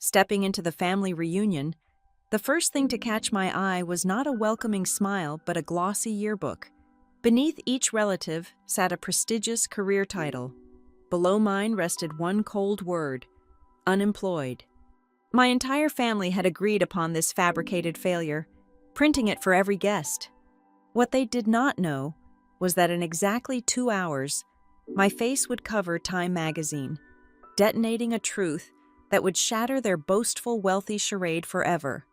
Stepping into the family reunion, the first thing to catch my eye was not a welcoming smile but a glossy yearbook. Beneath each relative sat a prestigious career title. Below mine rested one cold word: unemployed. My entire family had agreed upon this fabricated failure, printing it for every guest. What they did not know was that in exactly 2 hours, my face would cover Time magazine, detonating a truth that would shatter their boastful wealthy charade forever.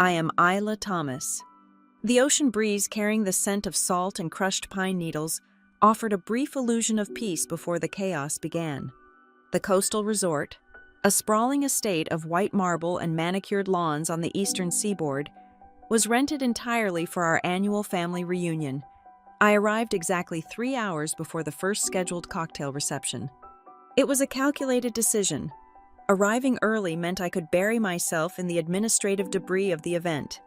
I am Isla Thomas. The ocean breeze carrying the scent of salt and crushed pine needles offered a brief illusion of peace before the chaos began. The coastal resort, a sprawling estate of white marble and manicured lawns on the eastern seaboard, was rented entirely for our annual family reunion. I arrived exactly 3 hours before the first scheduled cocktail reception. It was a calculated decision. Arriving early meant I could bury myself in the administrative debris of the event.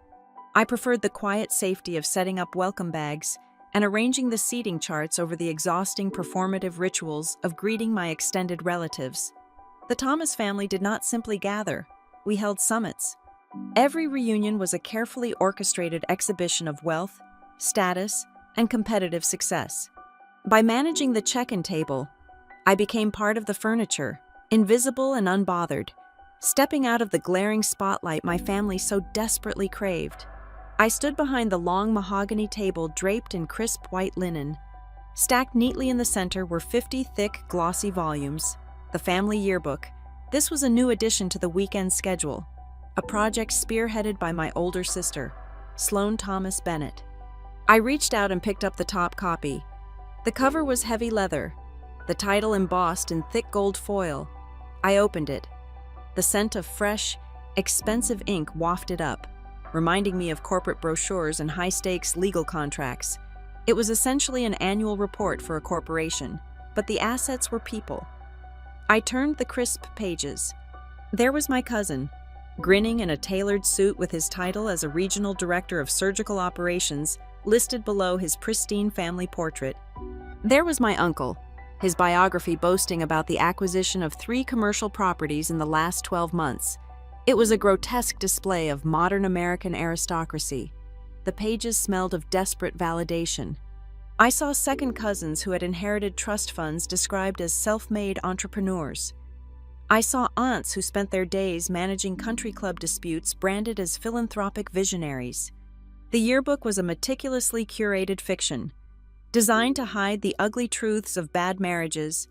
I preferred the quiet safety of setting up welcome bags and arranging the seating charts over the exhausting performative rituals of greeting my extended relatives. The Thomas family did not simply gather, we held summits. Every reunion was a carefully orchestrated exhibition of wealth, status, and competitive success. By managing the check-in table, I became part of the furniture, invisible and unbothered, stepping out of the glaring spotlight my family so desperately craved. I stood behind the long mahogany table draped in crisp white linen. Stacked neatly in the center were 50 thick, glossy volumes, the family yearbook. This was a new addition to the weekend schedule, a project spearheaded by my older sister, Sloane Thomas Bennett. I reached out and picked up the top copy. The cover was heavy leather, the title embossed in thick gold foil. I opened it. The scent of fresh, expensive ink wafted up, reminding me of corporate brochures and high-stakes legal contracts. It was essentially an annual report for a corporation, but the assets were people. I turned the crisp pages. There was my cousin, grinning in a tailored suit with his title as a regional director of surgical operations listed below his pristine family portrait. There was my uncle, his biography boasting about the acquisition of 3 commercial properties in the last 12 months. It was a grotesque display of modern American aristocracy. The pages smelled of desperate validation. I saw second cousins who had inherited trust funds described as self-made entrepreneurs. I saw aunts who spent their days managing country club disputes branded as philanthropic visionaries. The yearbook was a meticulously curated fiction, designed to hide the ugly truths of bad marriages,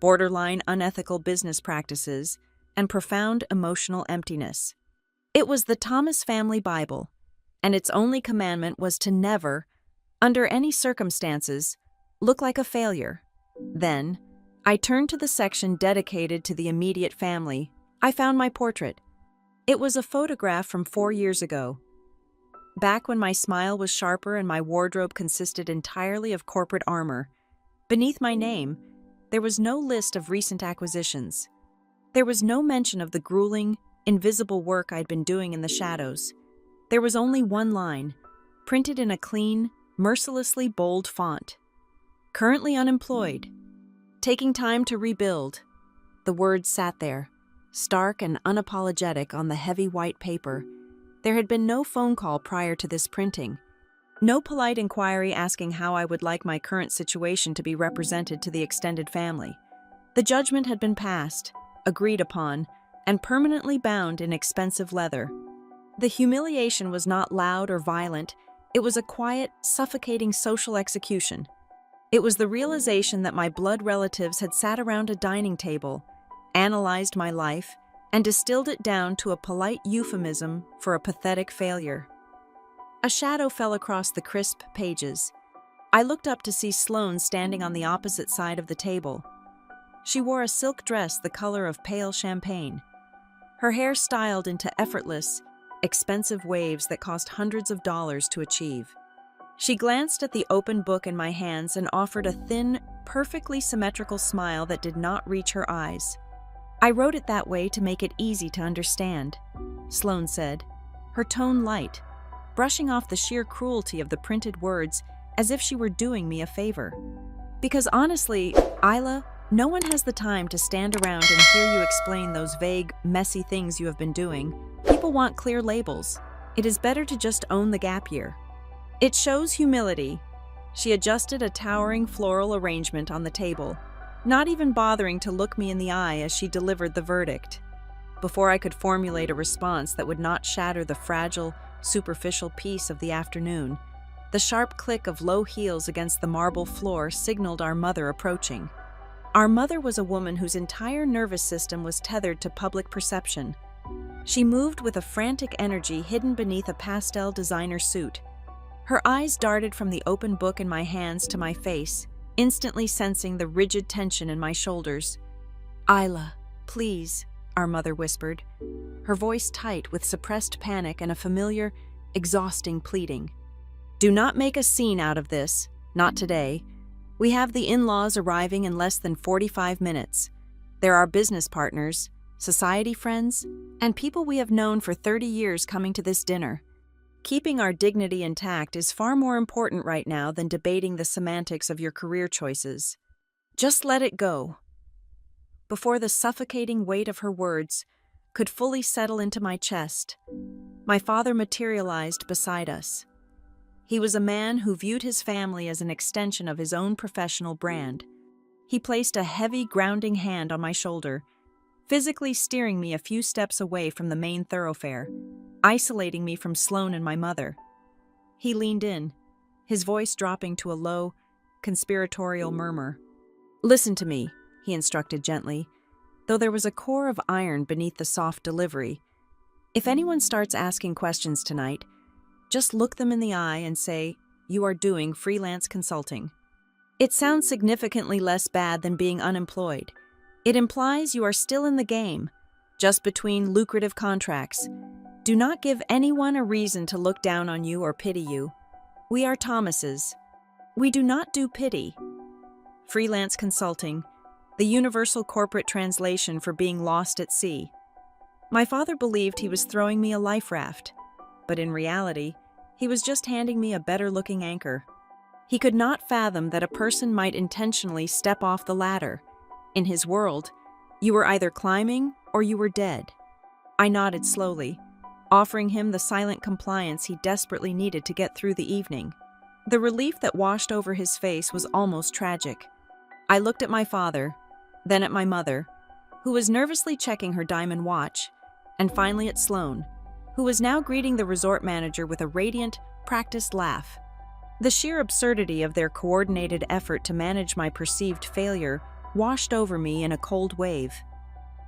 borderline unethical business practices, and profound emotional emptiness. It was the Thomas family Bible, and its only commandment was to never, under any circumstances, look like a failure. Then, I turned to the section dedicated to the immediate family. I found my portrait. It was a photograph from 4 years ago. Back when my smile was sharper and my wardrobe consisted entirely of corporate armor, beneath my name, there was no list of recent acquisitions. There was no mention of the grueling, invisible work I'd been doing in the shadows. There was only one line, printed in a clean, mercilessly bold font. Currently unemployed. Taking time to rebuild. The words sat there, stark and unapologetic on the heavy white paper. There had been no phone call prior to this printing. No polite inquiry asking how I would like my current situation to be represented to the extended family. The judgment had been passed, agreed upon, and permanently bound in expensive leather. The humiliation was not loud or violent. It was a quiet, suffocating social execution. It was the realization that my blood relatives had sat around a dining table, analyzed my life, and distilled it down to a polite euphemism for a pathetic failure. A shadow fell across the crisp pages. I looked up to see Sloane standing on the opposite side of the table. She wore a silk dress the color of pale champagne, her hair styled into effortless, expensive waves that cost hundreds of dollars to achieve. She glanced at the open book in my hands and offered a thin, perfectly symmetrical smile that did not reach her eyes. "I wrote it that way to make it easy to understand," Sloane said, her tone light, brushing off the sheer cruelty of the printed words as if she were doing me a favor. "Because honestly, Isla, No one has the time to stand around and hear you explain those vague, messy things you have been doing. People want clear labels. It is better to just own the gap year. It shows humility. She adjusted a towering floral arrangement on the table, not even bothering to look me in the eye as she delivered the verdict. Before I could formulate a response that would not shatter the fragile, superficial peace of the afternoon, the sharp click of low heels against the marble floor signaled our mother approaching. Our mother was a woman whose entire nervous system was tethered to public perception. She moved with a frantic energy hidden beneath a pastel designer suit. Her eyes darted from the open book in my hands to my face, instantly sensing the rigid tension in my shoulders. "Isla, please," our mother whispered, her voice tight with suppressed panic and a familiar, exhausting pleading. "Do not make a scene out of this, not today. We have the in-laws arriving in less than 45 minutes. There are business partners, society friends, and people we have known for 30 years coming to this dinner. Keeping our dignity intact is far more important right now than debating the semantics of your career choices. Just let it go." Before the suffocating weight of her words could fully settle into my chest, my father materialized beside us. He was a man who viewed his family as an extension of his own professional brand. He placed a heavy, grounding hand on my shoulder, physically steering me a few steps away from the main thoroughfare, isolating me from Sloane and my mother. He leaned in, his voice dropping to a low, conspiratorial murmur. "Listen to me," he instructed gently, though there was a core of iron beneath the soft delivery. "If anyone starts asking questions tonight, just look them in the eye and say, 'You are doing freelance consulting.' It sounds significantly less bad than being unemployed. It implies you are still in the game, just between lucrative contracts. Do not give anyone a reason to look down on you or pity you. We are Thomases. We do not do pity. Freelance consulting, the universal corporate translation for being lost at sea." My father believed he was throwing me a life raft, but in reality, he was just handing me a better-looking anchor. He could not fathom that a person might intentionally step off the ladder. In his world, you were either climbing or you were dead. I nodded slowly, offering him the silent compliance he desperately needed to get through the evening. The relief that washed over his face was almost tragic. I looked at my father, then at my mother, who was nervously checking her diamond watch, and finally at Sloane, who was now greeting the resort manager with a radiant, practiced laugh. The sheer absurdity of their coordinated effort to manage my perceived failure washed over me in a cold wave.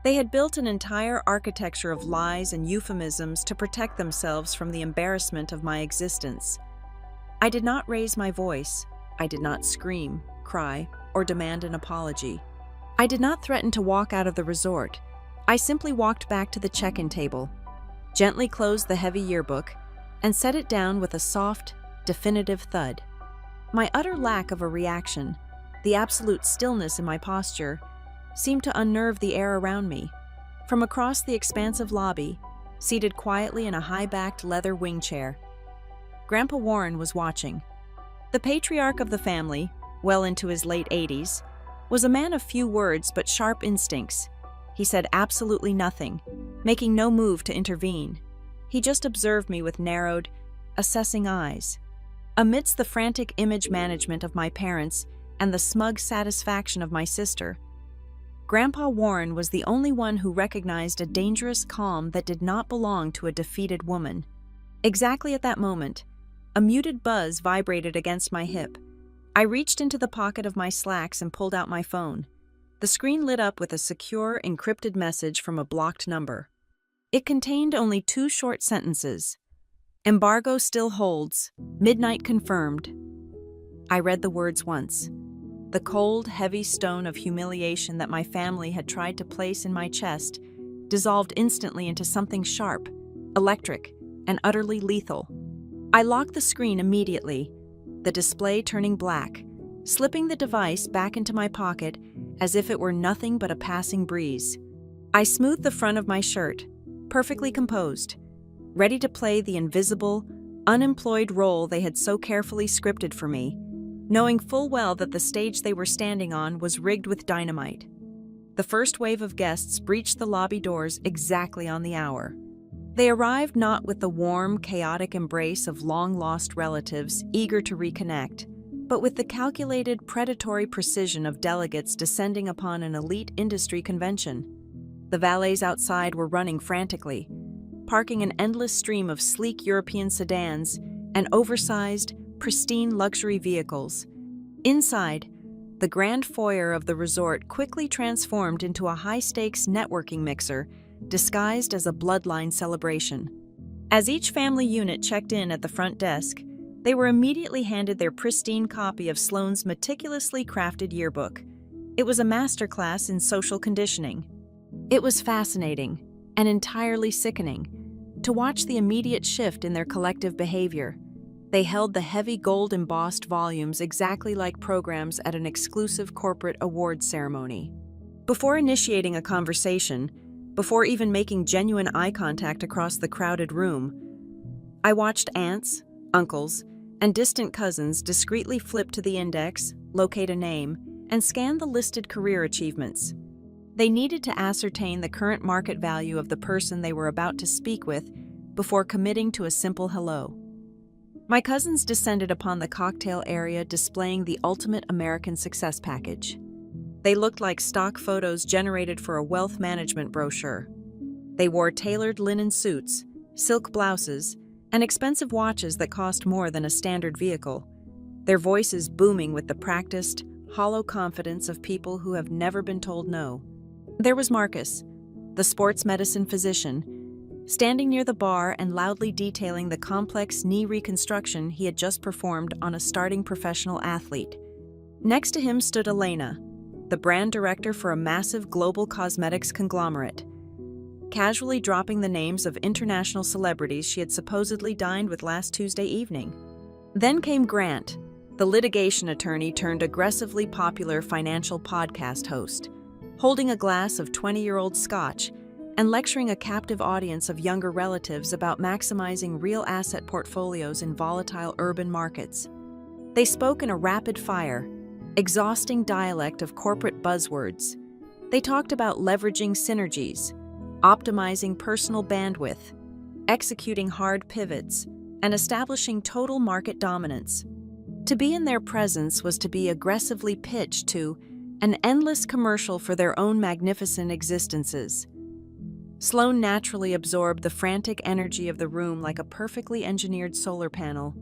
They had built an entire architecture of lies and euphemisms to protect themselves from the embarrassment of my existence. I did not raise my voice. I did not scream, cry, or demand an apology. I did not threaten to walk out of the resort. I simply walked back to the check-in table, gently closed the heavy yearbook, and set it down with a soft, definitive thud. My utter lack of a reaction, the absolute stillness in my posture, seemed to unnerve the air around me. From across the expansive lobby, seated quietly in a high-backed leather wing chair, Grandpa Warren was watching. The patriarch of the family, well into his late 80s, was a man of few words but sharp instincts. He said absolutely nothing, making no move to intervene. He just observed me with narrowed, assessing eyes. Amidst the frantic image management of my parents and the smug satisfaction of my sister, Grandpa Warren was the only one who recognized a dangerous calm that did not belong to a defeated woman. Exactly at that moment, a muted buzz vibrated against my hip. I reached into the pocket of my slacks and pulled out my phone. The screen lit up with a secure, encrypted message from a blocked number. It contained only 2 short sentences. "Embargo still holds. Midnight confirmed." I read the words once. The cold, heavy stone of humiliation that my family had tried to place in my chest dissolved instantly into something sharp, electric, and utterly lethal. I locked the screen immediately, the display turning black, slipping the device back into my pocket as if it were nothing but a passing breeze. I smoothed the front of my shirt, perfectly composed, ready to play the invisible, unemployed role they had so carefully scripted for me. knowing full well that the stage they were standing on was rigged with dynamite. The first wave of guests breached the lobby doors exactly on the hour. They arrived not with the warm, chaotic embrace of long-lost relatives eager to reconnect, but with the calculated, predatory precision of delegates descending upon an elite industry convention. The valets outside were running frantically, parking an endless stream of sleek European sedans and oversized, pristine luxury vehicles. Inside, the grand foyer of the resort quickly transformed into a high-stakes networking mixer disguised as a bloodline celebration. As each family unit checked in at the front desk, they were immediately handed their pristine copy of Sloane's meticulously crafted yearbook. It was a masterclass in social conditioning. It was fascinating and entirely sickening to watch the immediate shift in their collective behavior. They held the heavy gold-embossed volumes exactly like programs at an exclusive corporate awards ceremony. Before initiating a conversation, before even making genuine eye contact across the crowded room, I watched aunts, uncles, and distant cousins discreetly flip to the index, locate a name, and scan the listed career achievements. They needed to ascertain the current market value of the person they were about to speak with before committing to a simple hello. My cousins descended upon the cocktail area displaying the ultimate American success package. They looked like stock photos generated for a wealth management brochure. They wore tailored linen suits, silk blouses, and expensive watches that cost more than a standard vehicle, their voices booming with the practiced, hollow confidence of people who have never been told no. There was Marcus, the sports medicine physician, standing near the bar and loudly detailing the complex knee reconstruction he had just performed on a starting professional athlete. Next to him stood Elena, the brand director for a massive global cosmetics conglomerate, casually dropping the names of international celebrities she had supposedly dined with last Tuesday evening. Then came Grant, the litigation attorney turned aggressively popular financial podcast host, holding a glass of 20-year-old scotch and lecturing a captive audience of younger relatives about maximizing real asset portfolios in volatile urban markets. They spoke in a rapid-fire, exhausting dialect of corporate buzzwords. They talked about leveraging synergies, optimizing personal bandwidth, executing hard pivots, and establishing total market dominance. To be in their presence was to be aggressively pitched to an endless commercial for their own magnificent existences. Sloane naturally absorbed the frantic energy of the room like a perfectly engineered solar panel.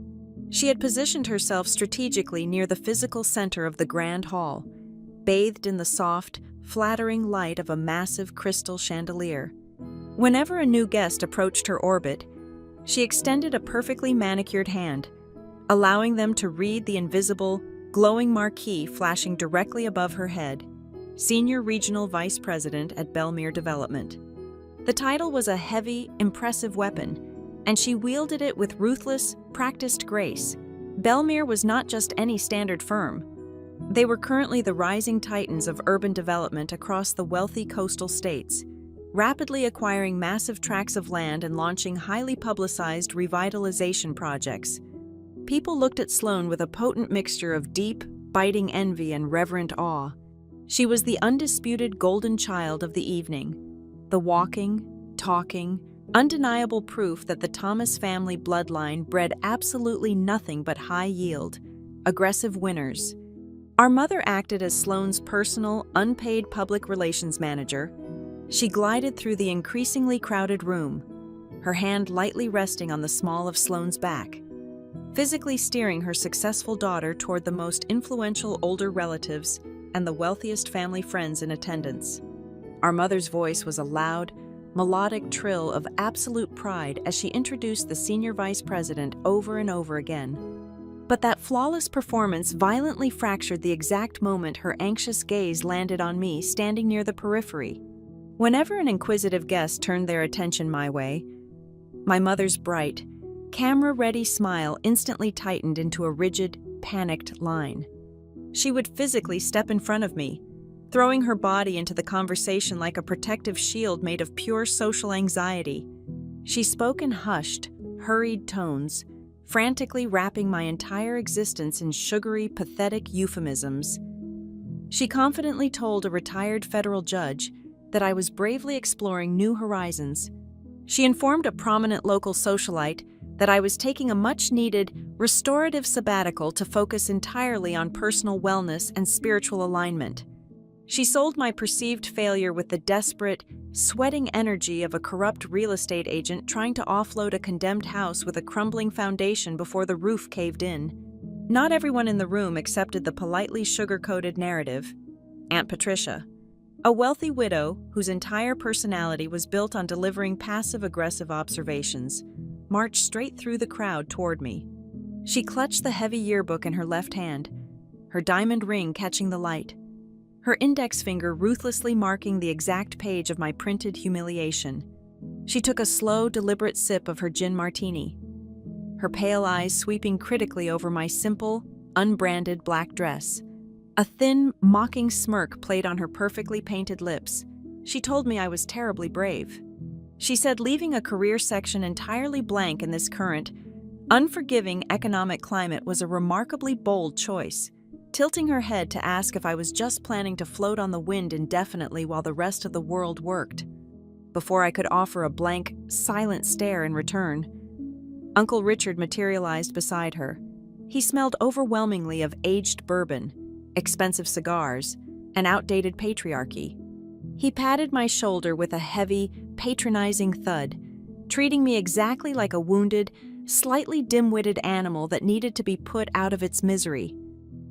She had positioned herself strategically near the physical center of the grand hall, bathed in the soft, flattering light of a massive crystal chandelier. Whenever a new guest approached her orbit, she extended a perfectly manicured hand, allowing them to read the invisible, glowing marquee flashing directly above her head, Senior Regional Vice President at Belmere Development. The title was a heavy, impressive weapon, and she wielded it with ruthless, practiced grace. Belmere was not just any standard firm. They were currently the rising titans of urban development across the wealthy coastal states, rapidly acquiring massive tracts of land and launching highly publicized revitalization projects. People looked at Sloane with a potent mixture of deep, biting envy and reverent awe. She was the undisputed golden child of the evening, the walking, talking, undeniable proof that the Thomas family bloodline bred absolutely nothing but high-yield, aggressive winners. Our mother acted as Sloane's personal, unpaid public relations manager. She glided through the increasingly crowded room, her hand lightly resting on the small of Sloane's back, physically steering her successful daughter toward the most influential older relatives and the wealthiest family friends in attendance. Our mother's voice was a loud, melodic trill of absolute pride as she introduced the senior vice president over and over again. But that flawless performance violently fractured the exact moment her anxious gaze landed on me standing near the periphery. Whenever an inquisitive guest turned their attention my way, my mother's bright, camera-ready smile instantly tightened into a rigid, panicked line. She would physically step in front of me, throwing her body into the conversation like a protective shield made of pure social anxiety. She spoke in hushed, hurried tones, frantically wrapping my entire existence in sugary, pathetic euphemisms. She confidently told a retired federal judge that I was bravely exploring new horizons. She informed a prominent local socialite that I was taking a much-needed restorative sabbatical to focus entirely on personal wellness and spiritual alignment. She sold my perceived failure with the desperate, sweating energy of a corrupt real estate agent trying to offload a condemned house with a crumbling foundation before the roof caved in. Not everyone in the room accepted the politely sugar-coated narrative. Aunt Patricia, a wealthy widow whose entire personality was built on delivering passive-aggressive observations, marched straight through the crowd toward me. She clutched the heavy yearbook in her left hand, her diamond ring catching the light, her index finger ruthlessly marking the exact page of my printed humiliation. She took a slow, deliberate sip of her gin martini, her pale eyes sweeping critically over my simple, unbranded black dress. A thin, mocking smirk played on her perfectly painted lips. She told me I was terribly brave. She said leaving a career section entirely blank in this current, unforgiving economic climate was a remarkably bold choice, tilting her head to ask if I was just planning to float on the wind indefinitely while the rest of the world worked. Before I could offer a blank, silent stare in return, Uncle Richard materialized beside her. He smelled overwhelmingly of aged bourbon, expensive cigars, and outdated patriarchy. He patted my shoulder with a heavy, patronizing thud, treating me exactly like a wounded, slightly dim-witted animal that needed to be put out of its misery.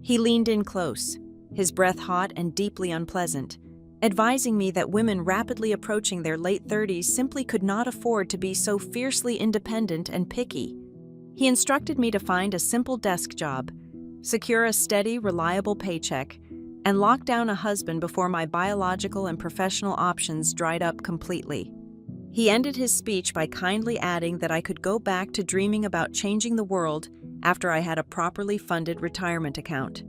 He leaned in close, his breath hot and deeply unpleasant, advising me that women rapidly approaching their late 30s simply could not afford to be so fiercely independent and picky. He instructed me to find a simple desk job, secure a steady, reliable paycheck, and lock down a husband before my biological and professional options dried up completely. He ended his speech by kindly adding that I could go back to dreaming about changing the world after I had a properly funded retirement account.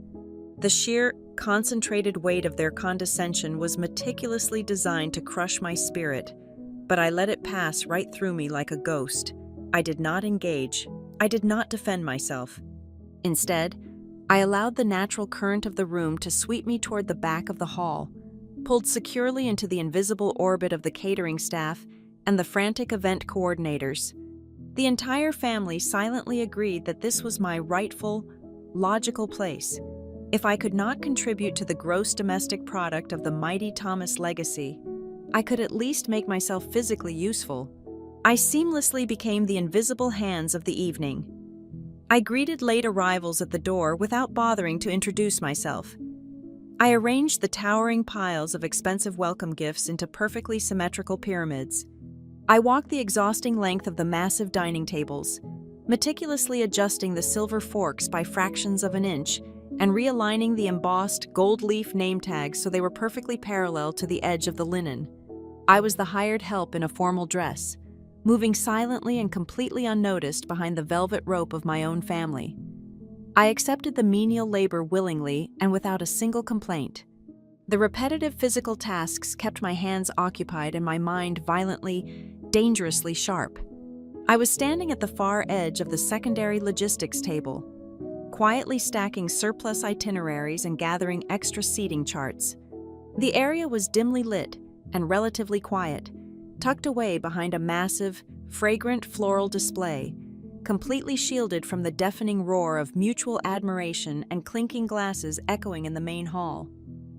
The sheer, concentrated weight of their condescension was meticulously designed to crush my spirit, but I let it pass right through me like a ghost. I did not engage. I did not defend myself. Instead, I allowed the natural current of the room to sweep me toward the back of the hall, pulled securely into the invisible orbit of the catering staff and the frantic event coordinators. The entire family silently agreed that this was my rightful, logical place. If I could not contribute to the gross domestic product of the mighty Thomas legacy, I could at least make myself physically useful. I seamlessly became the invisible hands of the evening. I greeted late arrivals at the door without bothering to introduce myself. I arranged the towering piles of expensive welcome gifts into perfectly symmetrical pyramids. I walked the exhausting length of the massive dining tables, meticulously adjusting the silver forks by fractions of an inch and realigning the embossed gold leaf name tags so they were perfectly parallel to the edge of the linen. I was the hired help in a formal dress, moving silently and completely unnoticed behind the velvet rope of my own family. I accepted the menial labor willingly and without a single complaint. The repetitive physical tasks kept my hands occupied and my mind violently, dangerously sharp. I was standing at the far edge of the secondary logistics table, quietly stacking surplus itineraries and gathering extra seating charts. The area was dimly lit and relatively quiet, tucked away behind a massive, fragrant floral display, completely shielded from the deafening roar of mutual admiration and clinking glasses echoing in the main hall.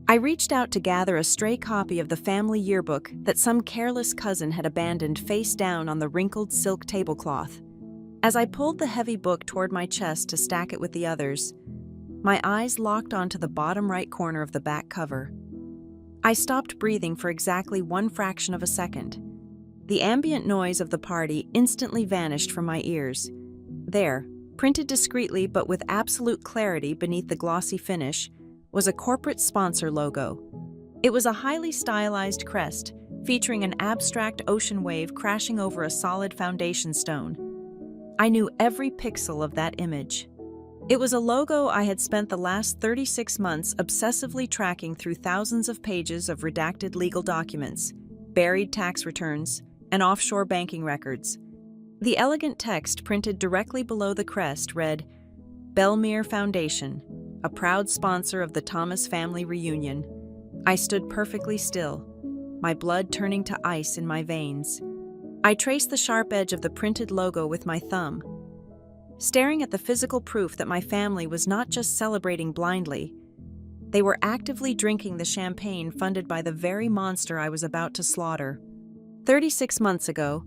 I reached out to gather a stray copy of the family yearbook that some careless cousin had abandoned face down on the wrinkled silk tablecloth. As I pulled the heavy book toward my chest to stack it with the others, my eyes locked onto the bottom right corner of the back cover. I stopped breathing for exactly one fraction of a second. The ambient noise of the party instantly vanished from my ears. There, printed discreetly but with absolute clarity beneath the glossy finish, was a corporate sponsor logo. It was a highly stylized crest, featuring an abstract ocean wave crashing over a solid foundation stone. I knew every pixel of that image. It was a logo I had spent the last 36 months obsessively tracking through thousands of pages of redacted legal documents, buried tax returns, and offshore banking records. The elegant text printed directly below the crest read, "Belmere Foundation, a proud sponsor of the Thomas family reunion." I stood perfectly still, my blood turning to ice in my veins. I traced the sharp edge of the printed logo with my thumb, staring at the physical proof that my family was not just celebrating blindly. They were actively drinking the champagne funded by the very monster I was about to slaughter. 36 months ago,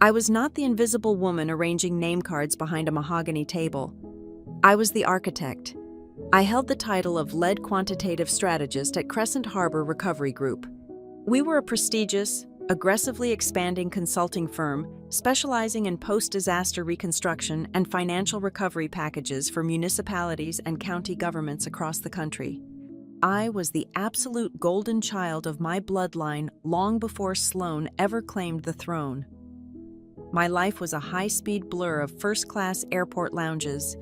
I was not the invisible woman arranging name cards behind a mahogany table. I was the architect. I held the title of lead quantitative strategist at Crescent Harbor Recovery Group. We were a prestigious, aggressively expanding consulting firm specializing in post-disaster reconstruction and financial recovery packages for municipalities and county governments across the country. I was the absolute golden child of my bloodline long before Sloan ever claimed the throne. My life was a high-speed blur of first-class airport lounges,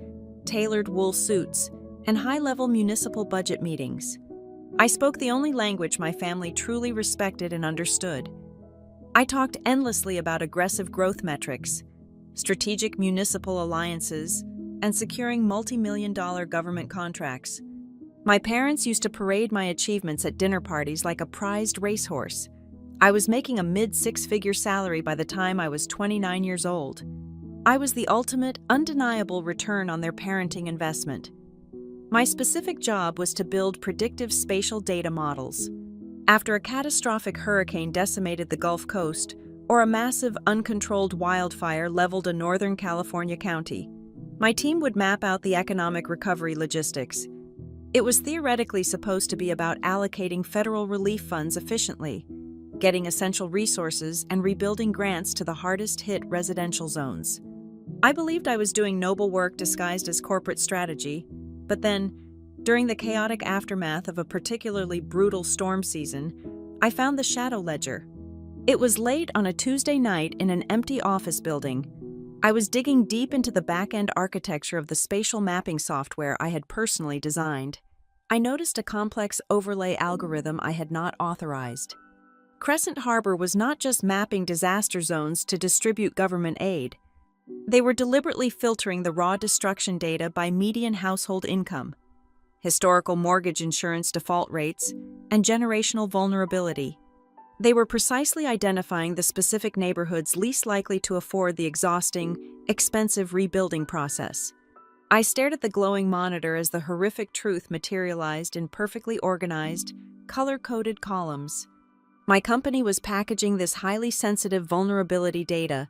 tailored wool suits, and high-level municipal budget meetings. I spoke the only language my family truly respected and understood. I talked endlessly about aggressive growth metrics, strategic municipal alliances, and securing multi-million-dollar government contracts. My parents used to parade my achievements at dinner parties like a prized racehorse. I was making a mid-six-figure salary by the time I was 29 years old. I was the ultimate, undeniable return on their parenting investment. My specific job was to build predictive spatial data models. After a catastrophic hurricane decimated the Gulf Coast, or a massive, uncontrolled wildfire leveled a Northern California county, my team would map out the economic recovery logistics. It was theoretically supposed to be about allocating federal relief funds efficiently, getting essential resources, and rebuilding grants to the hardest-hit residential zones. I believed I was doing noble work disguised as corporate strategy, but then, during the chaotic aftermath of a particularly brutal storm season, I found the shadow ledger. It was late on a Tuesday night in an empty office building. I was digging deep into the back-end architecture of the spatial mapping software I had personally designed. I noticed a complex overlay algorithm I had not authorized. Crescent Harbor was not just mapping disaster zones to distribute government aid. They were deliberately filtering the raw destruction data by median household income, historical mortgage insurance default rates, and generational vulnerability. They were precisely identifying the specific neighborhoods least likely to afford the exhausting, expensive rebuilding process. I stared at the glowing monitor as the horrific truth materialized in perfectly organized, color-coded columns. My company was packaging this highly sensitive vulnerability data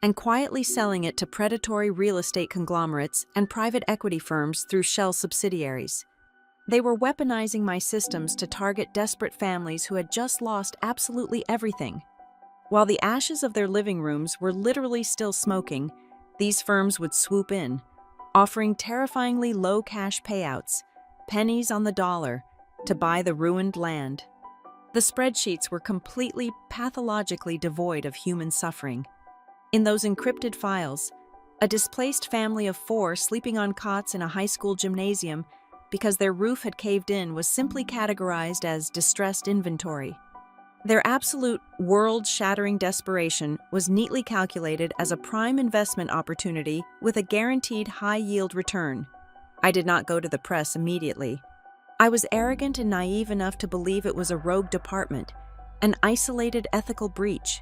and quietly selling it to predatory real estate conglomerates and private equity firms through shell subsidiaries. They were weaponizing my systems to target desperate families who had just lost absolutely everything. While the ashes of their living rooms were literally still smoking, these firms would swoop in, offering terrifyingly low cash payouts, pennies on the dollar, to buy the ruined land. The spreadsheets were completely, pathologically devoid of human suffering. In those encrypted files, a displaced family of 4 sleeping on cots in a high school gymnasium because their roof had caved in was simply categorized as distressed inventory. Their absolute, world-shattering desperation was neatly calculated as a prime investment opportunity with a guaranteed high-yield return. I did not go to the press immediately. I was arrogant and naive enough to believe it was a rogue department, an isolated ethical breach.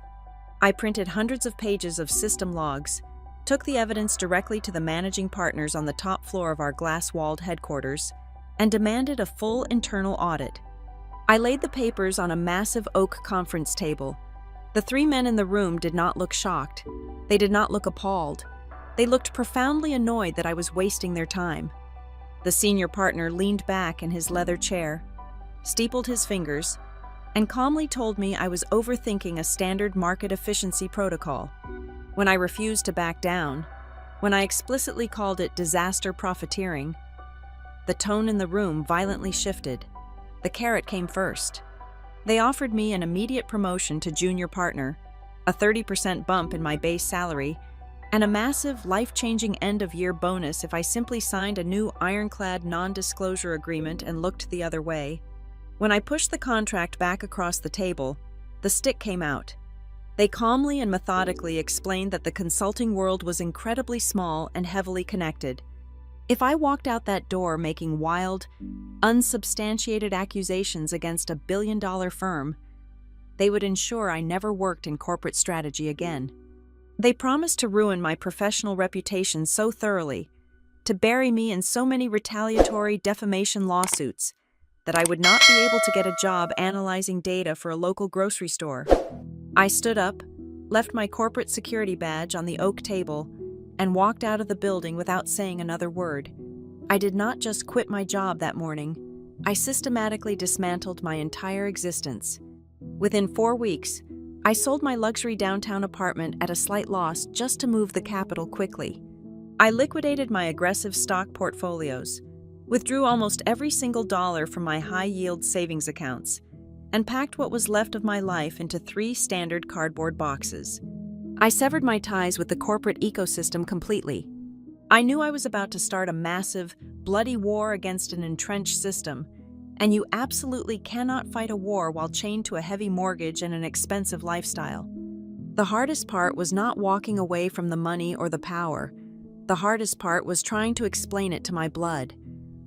I printed hundreds of pages of system logs, took the evidence directly to the managing partners on the top floor of our glass-walled headquarters, and demanded a full internal audit. I laid the papers on a massive oak conference table. The 3 men in the room did not look shocked. They did not look appalled. They looked profoundly annoyed that I was wasting their time. The senior partner leaned back in his leather chair, steepled his fingers, and calmly told me I was overthinking a standard market efficiency protocol. When I refused to back down, when I explicitly called it disaster profiteering, the tone in the room violently shifted. The carrot came first. They offered me an immediate promotion to junior partner, a 30% bump in my base salary, and a massive, life-changing end-of-year bonus if I simply signed a new ironclad non-disclosure agreement and looked the other way. When I pushed the contract back across the table, the stick came out. They calmly and methodically explained that the consulting world was incredibly small and heavily connected. If I walked out that door making wild, unsubstantiated accusations against a billion-dollar firm, they would ensure I never worked in corporate strategy again. They promised to ruin my professional reputation so thoroughly, to bury me in so many retaliatory defamation lawsuits, that I would not be able to get a job analyzing data for a local grocery store. I stood up, left my corporate security badge on the oak table, and walked out of the building without saying another word. I did not just quit my job that morning. I systematically dismantled my entire existence. Within 4 weeks, I sold my luxury downtown apartment at a slight loss just to move the capital quickly. I liquidated my aggressive stock portfolios, withdrew almost every single dollar from my high-yield savings accounts, and packed what was left of my life into 3 standard cardboard boxes. I severed my ties with the corporate ecosystem completely. I knew I was about to start a massive, bloody war against an entrenched system, and you absolutely cannot fight a war while chained to a heavy mortgage and an expensive lifestyle. The hardest part was not walking away from the money or the power. The hardest part was trying to explain it to my blood.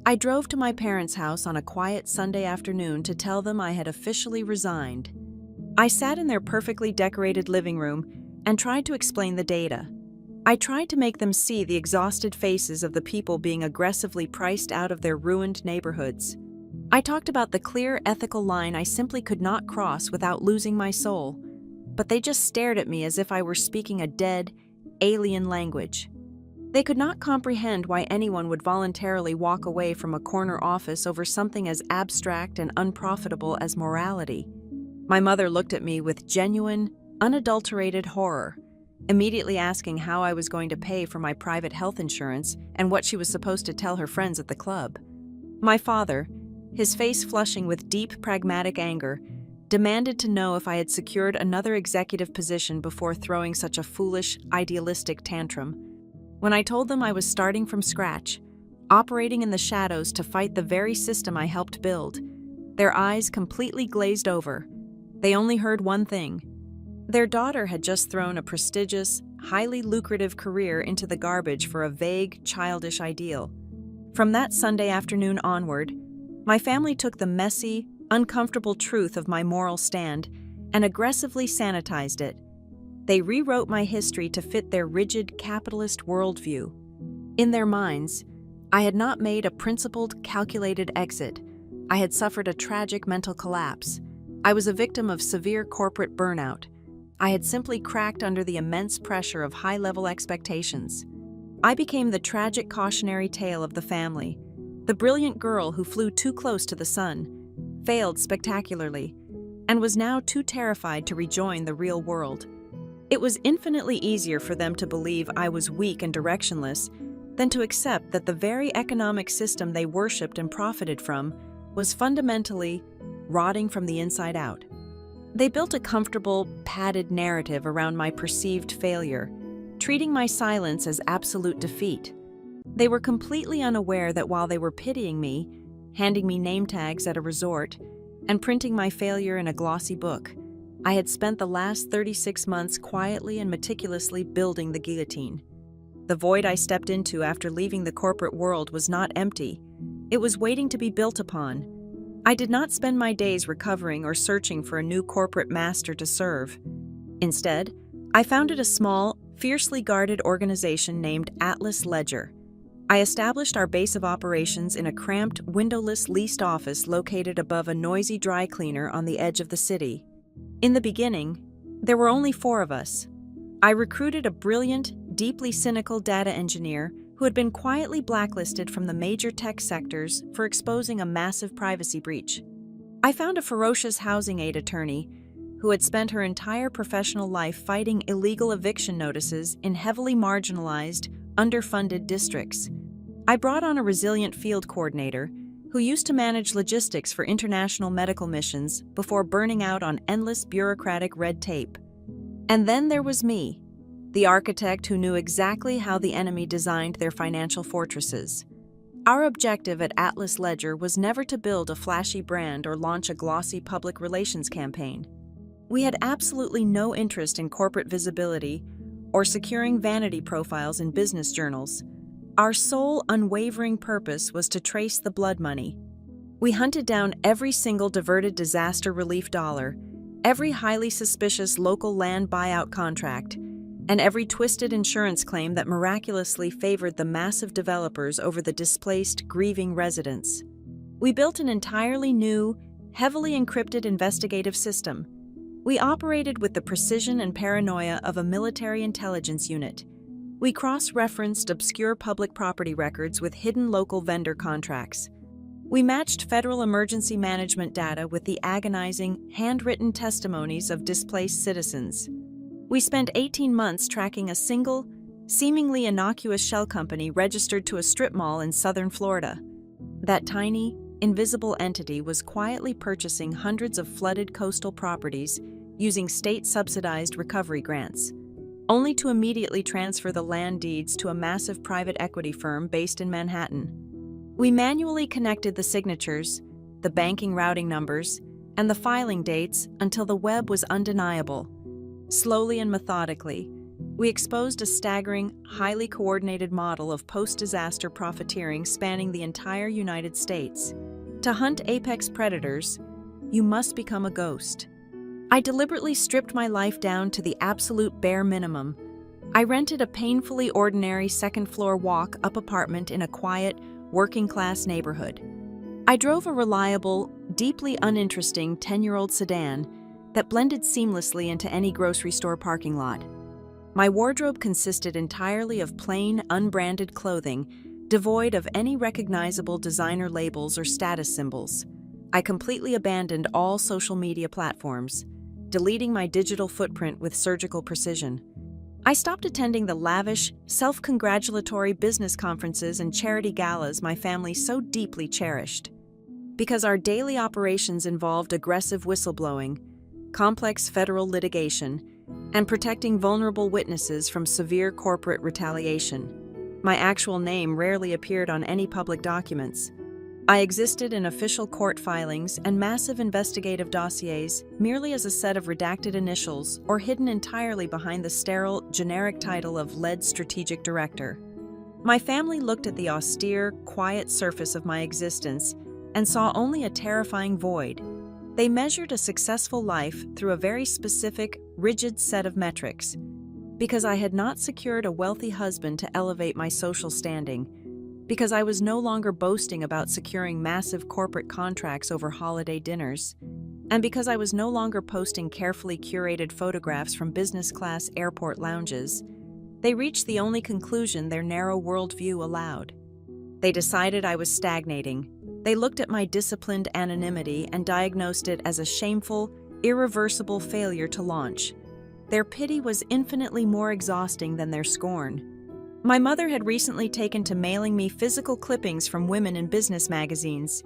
I drove to my parents' house on a quiet Sunday afternoon to tell them I had officially resigned. I sat in their perfectly decorated living room and tried to explain the data. I tried to make them see the exhausted faces of the people being aggressively priced out of their ruined neighborhoods. I talked about the clear ethical line I simply could not cross without losing my soul, but they just stared at me as if I were speaking a dead, alien language. They could not comprehend why anyone would voluntarily walk away from a corner office over something as abstract and unprofitable as morality. My mother looked at me with genuine, unadulterated horror, immediately asking how I was going to pay for my private health insurance and what she was supposed to tell her friends at the club. My father, his face flushing with deep, pragmatic anger, demanded to know if I had secured another executive position before throwing such a foolish, idealistic tantrum. When I told them I was starting from scratch, operating in the shadows to fight the very system I helped build, their eyes completely glazed over. They only heard one thing. Their daughter had just thrown a prestigious, highly lucrative career into the garbage for a vague, childish ideal. From that Sunday afternoon onward, my family took the messy, uncomfortable truth of my moral stand and aggressively sanitized it. They rewrote my history to fit their rigid capitalist worldview. In their minds, I had not made a principled, calculated exit. I had suffered a tragic mental collapse. I was a victim of severe corporate burnout. I had simply cracked under the immense pressure of high-level expectations. I became the tragic cautionary tale of the family, the brilliant girl who flew too close to the sun, failed spectacularly, and was now too terrified to rejoin the real world. It was infinitely easier for them to believe I was weak and directionless than to accept that the very economic system they worshipped and profited from was fundamentally rotting from the inside out. They built a comfortable, padded narrative around my perceived failure, treating my silence as absolute defeat. They were completely unaware that while they were pitying me, handing me name tags at a resort, and printing my failure in a glossy book, I had spent the last 36 months quietly and meticulously building the guillotine. The void I stepped into after leaving the corporate world was not empty. It was waiting to be built upon. I did not spend my days recovering or searching for a new corporate master to serve. Instead, I founded a small, fiercely guarded organization named Atlas Ledger. I established our base of operations in a cramped, windowless leased office located above a noisy dry cleaner on the edge of the city. In the beginning, there were only 4 of us. I recruited a brilliant, deeply cynical data engineer who had been quietly blacklisted from the major tech sectors for exposing a massive privacy breach. I found a ferocious housing aid attorney who had spent her entire professional life fighting illegal eviction notices in heavily marginalized, underfunded districts. I brought on a resilient field coordinator who used to manage logistics for international medical missions before burning out on endless bureaucratic red tape. And then there was me, the architect who knew exactly how the enemy designed their financial fortresses. Our objective at Atlas Ledger was never to build a flashy brand or launch a glossy public relations campaign. We had absolutely no interest in corporate visibility or securing vanity profiles in business journals. Our sole unwavering purpose was to trace the blood money. We hunted down every single diverted disaster relief dollar, every highly suspicious local land buyout contract, and every twisted insurance claim that miraculously favored the massive developers over the displaced, grieving residents. We built an entirely new, heavily encrypted investigative system. We operated with the precision and paranoia of a military intelligence unit. We cross-referenced obscure public property records with hidden local vendor contracts. We matched federal emergency management data with the agonizing, handwritten testimonies of displaced citizens. We spent 18 months tracking a single, seemingly innocuous shell company registered to a strip mall in southern Florida. That tiny, invisible entity was quietly purchasing hundreds of flooded coastal properties using state-subsidized recovery grants, only to immediately transfer the land deeds to a massive private equity firm based in Manhattan. We manually connected the signatures, the banking routing numbers, and the filing dates until the web was undeniable. Slowly and methodically, we exposed a staggering, highly coordinated model of post-disaster profiteering spanning the entire United States. To hunt apex predators, you must become a ghost. I deliberately stripped my life down to the absolute bare minimum. I rented a painfully ordinary second-floor walk-up apartment in a quiet, working-class neighborhood. I drove a reliable, deeply uninteresting 10-year-old sedan that blended seamlessly into any grocery store parking lot. My wardrobe consisted entirely of plain, unbranded clothing, devoid of any recognizable designer labels or status symbols. I completely abandoned all social media platforms, deleting my digital footprint with surgical precision. I stopped attending the lavish, self-congratulatory business conferences and charity galas my family so deeply cherished. Because our daily operations involved aggressive whistleblowing, complex federal litigation, and protecting vulnerable witnesses from severe corporate retaliation, my actual name rarely appeared on any public documents. I existed in official court filings and massive investigative dossiers merely as a set of redacted initials or hidden entirely behind the sterile, generic title of lead strategic director. My family looked at the austere, quiet surface of my existence and saw only a terrifying void. They measured a successful life through a very specific, rigid set of metrics. Because I had not secured a wealthy husband to elevate my social standing, because I was no longer boasting about securing massive corporate contracts over holiday dinners, and because I was no longer posting carefully curated photographs from business-class airport lounges, they reached the only conclusion their narrow worldview allowed. They decided I was stagnating. They looked at my disciplined anonymity and diagnosed it as a shameful, irreversible failure to launch. Their pity was infinitely more exhausting than their scorn. My mother had recently taken to mailing me physical clippings from women in business magazines,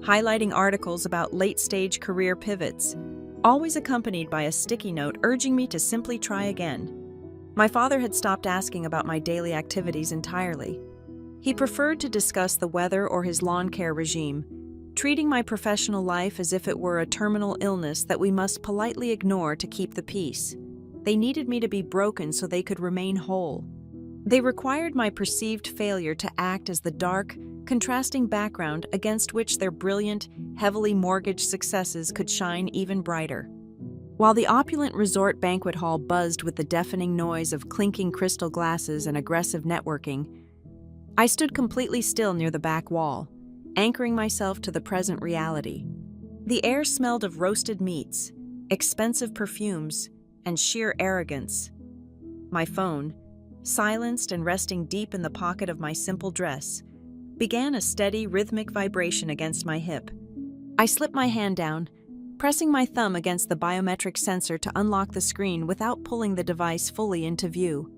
highlighting articles about late-stage career pivots, always accompanied by a sticky note urging me to simply try again. My father had stopped asking about my daily activities entirely. He preferred to discuss the weather or his lawn care regime, treating my professional life as if it were a terminal illness that we must politely ignore to keep the peace. They needed me to be broken so they could remain whole. They required my perceived failure to act as the dark, contrasting background against which their brilliant, heavily mortgaged successes could shine even brighter. While the opulent resort banquet hall buzzed with the deafening noise of clinking crystal glasses and aggressive networking, I stood completely still near the back wall, anchoring myself to the present reality. The air smelled of roasted meats, expensive perfumes, and sheer arrogance. My phone, silenced and resting deep in the pocket of my simple dress, began a steady, rhythmic vibration against my hip. I slipped my hand down, pressing my thumb against the biometric sensor to unlock the screen without pulling the device fully into view.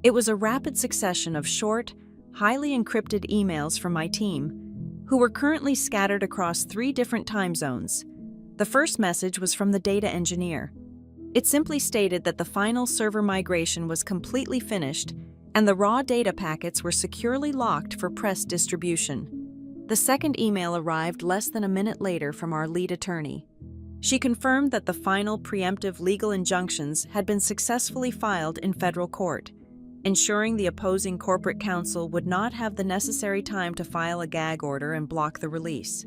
It was a rapid succession of short, highly encrypted emails from my team, who were currently scattered across 3 different time zones. The first message was from the data engineer. It simply stated that the final server migration was completely finished and the raw data packets were securely locked for press distribution. The second email arrived less than a minute later from our lead attorney. She confirmed that the final preemptive legal injunctions had been successfully filed in federal court, ensuring the opposing corporate counsel would not have the necessary time to file a gag order and block the release.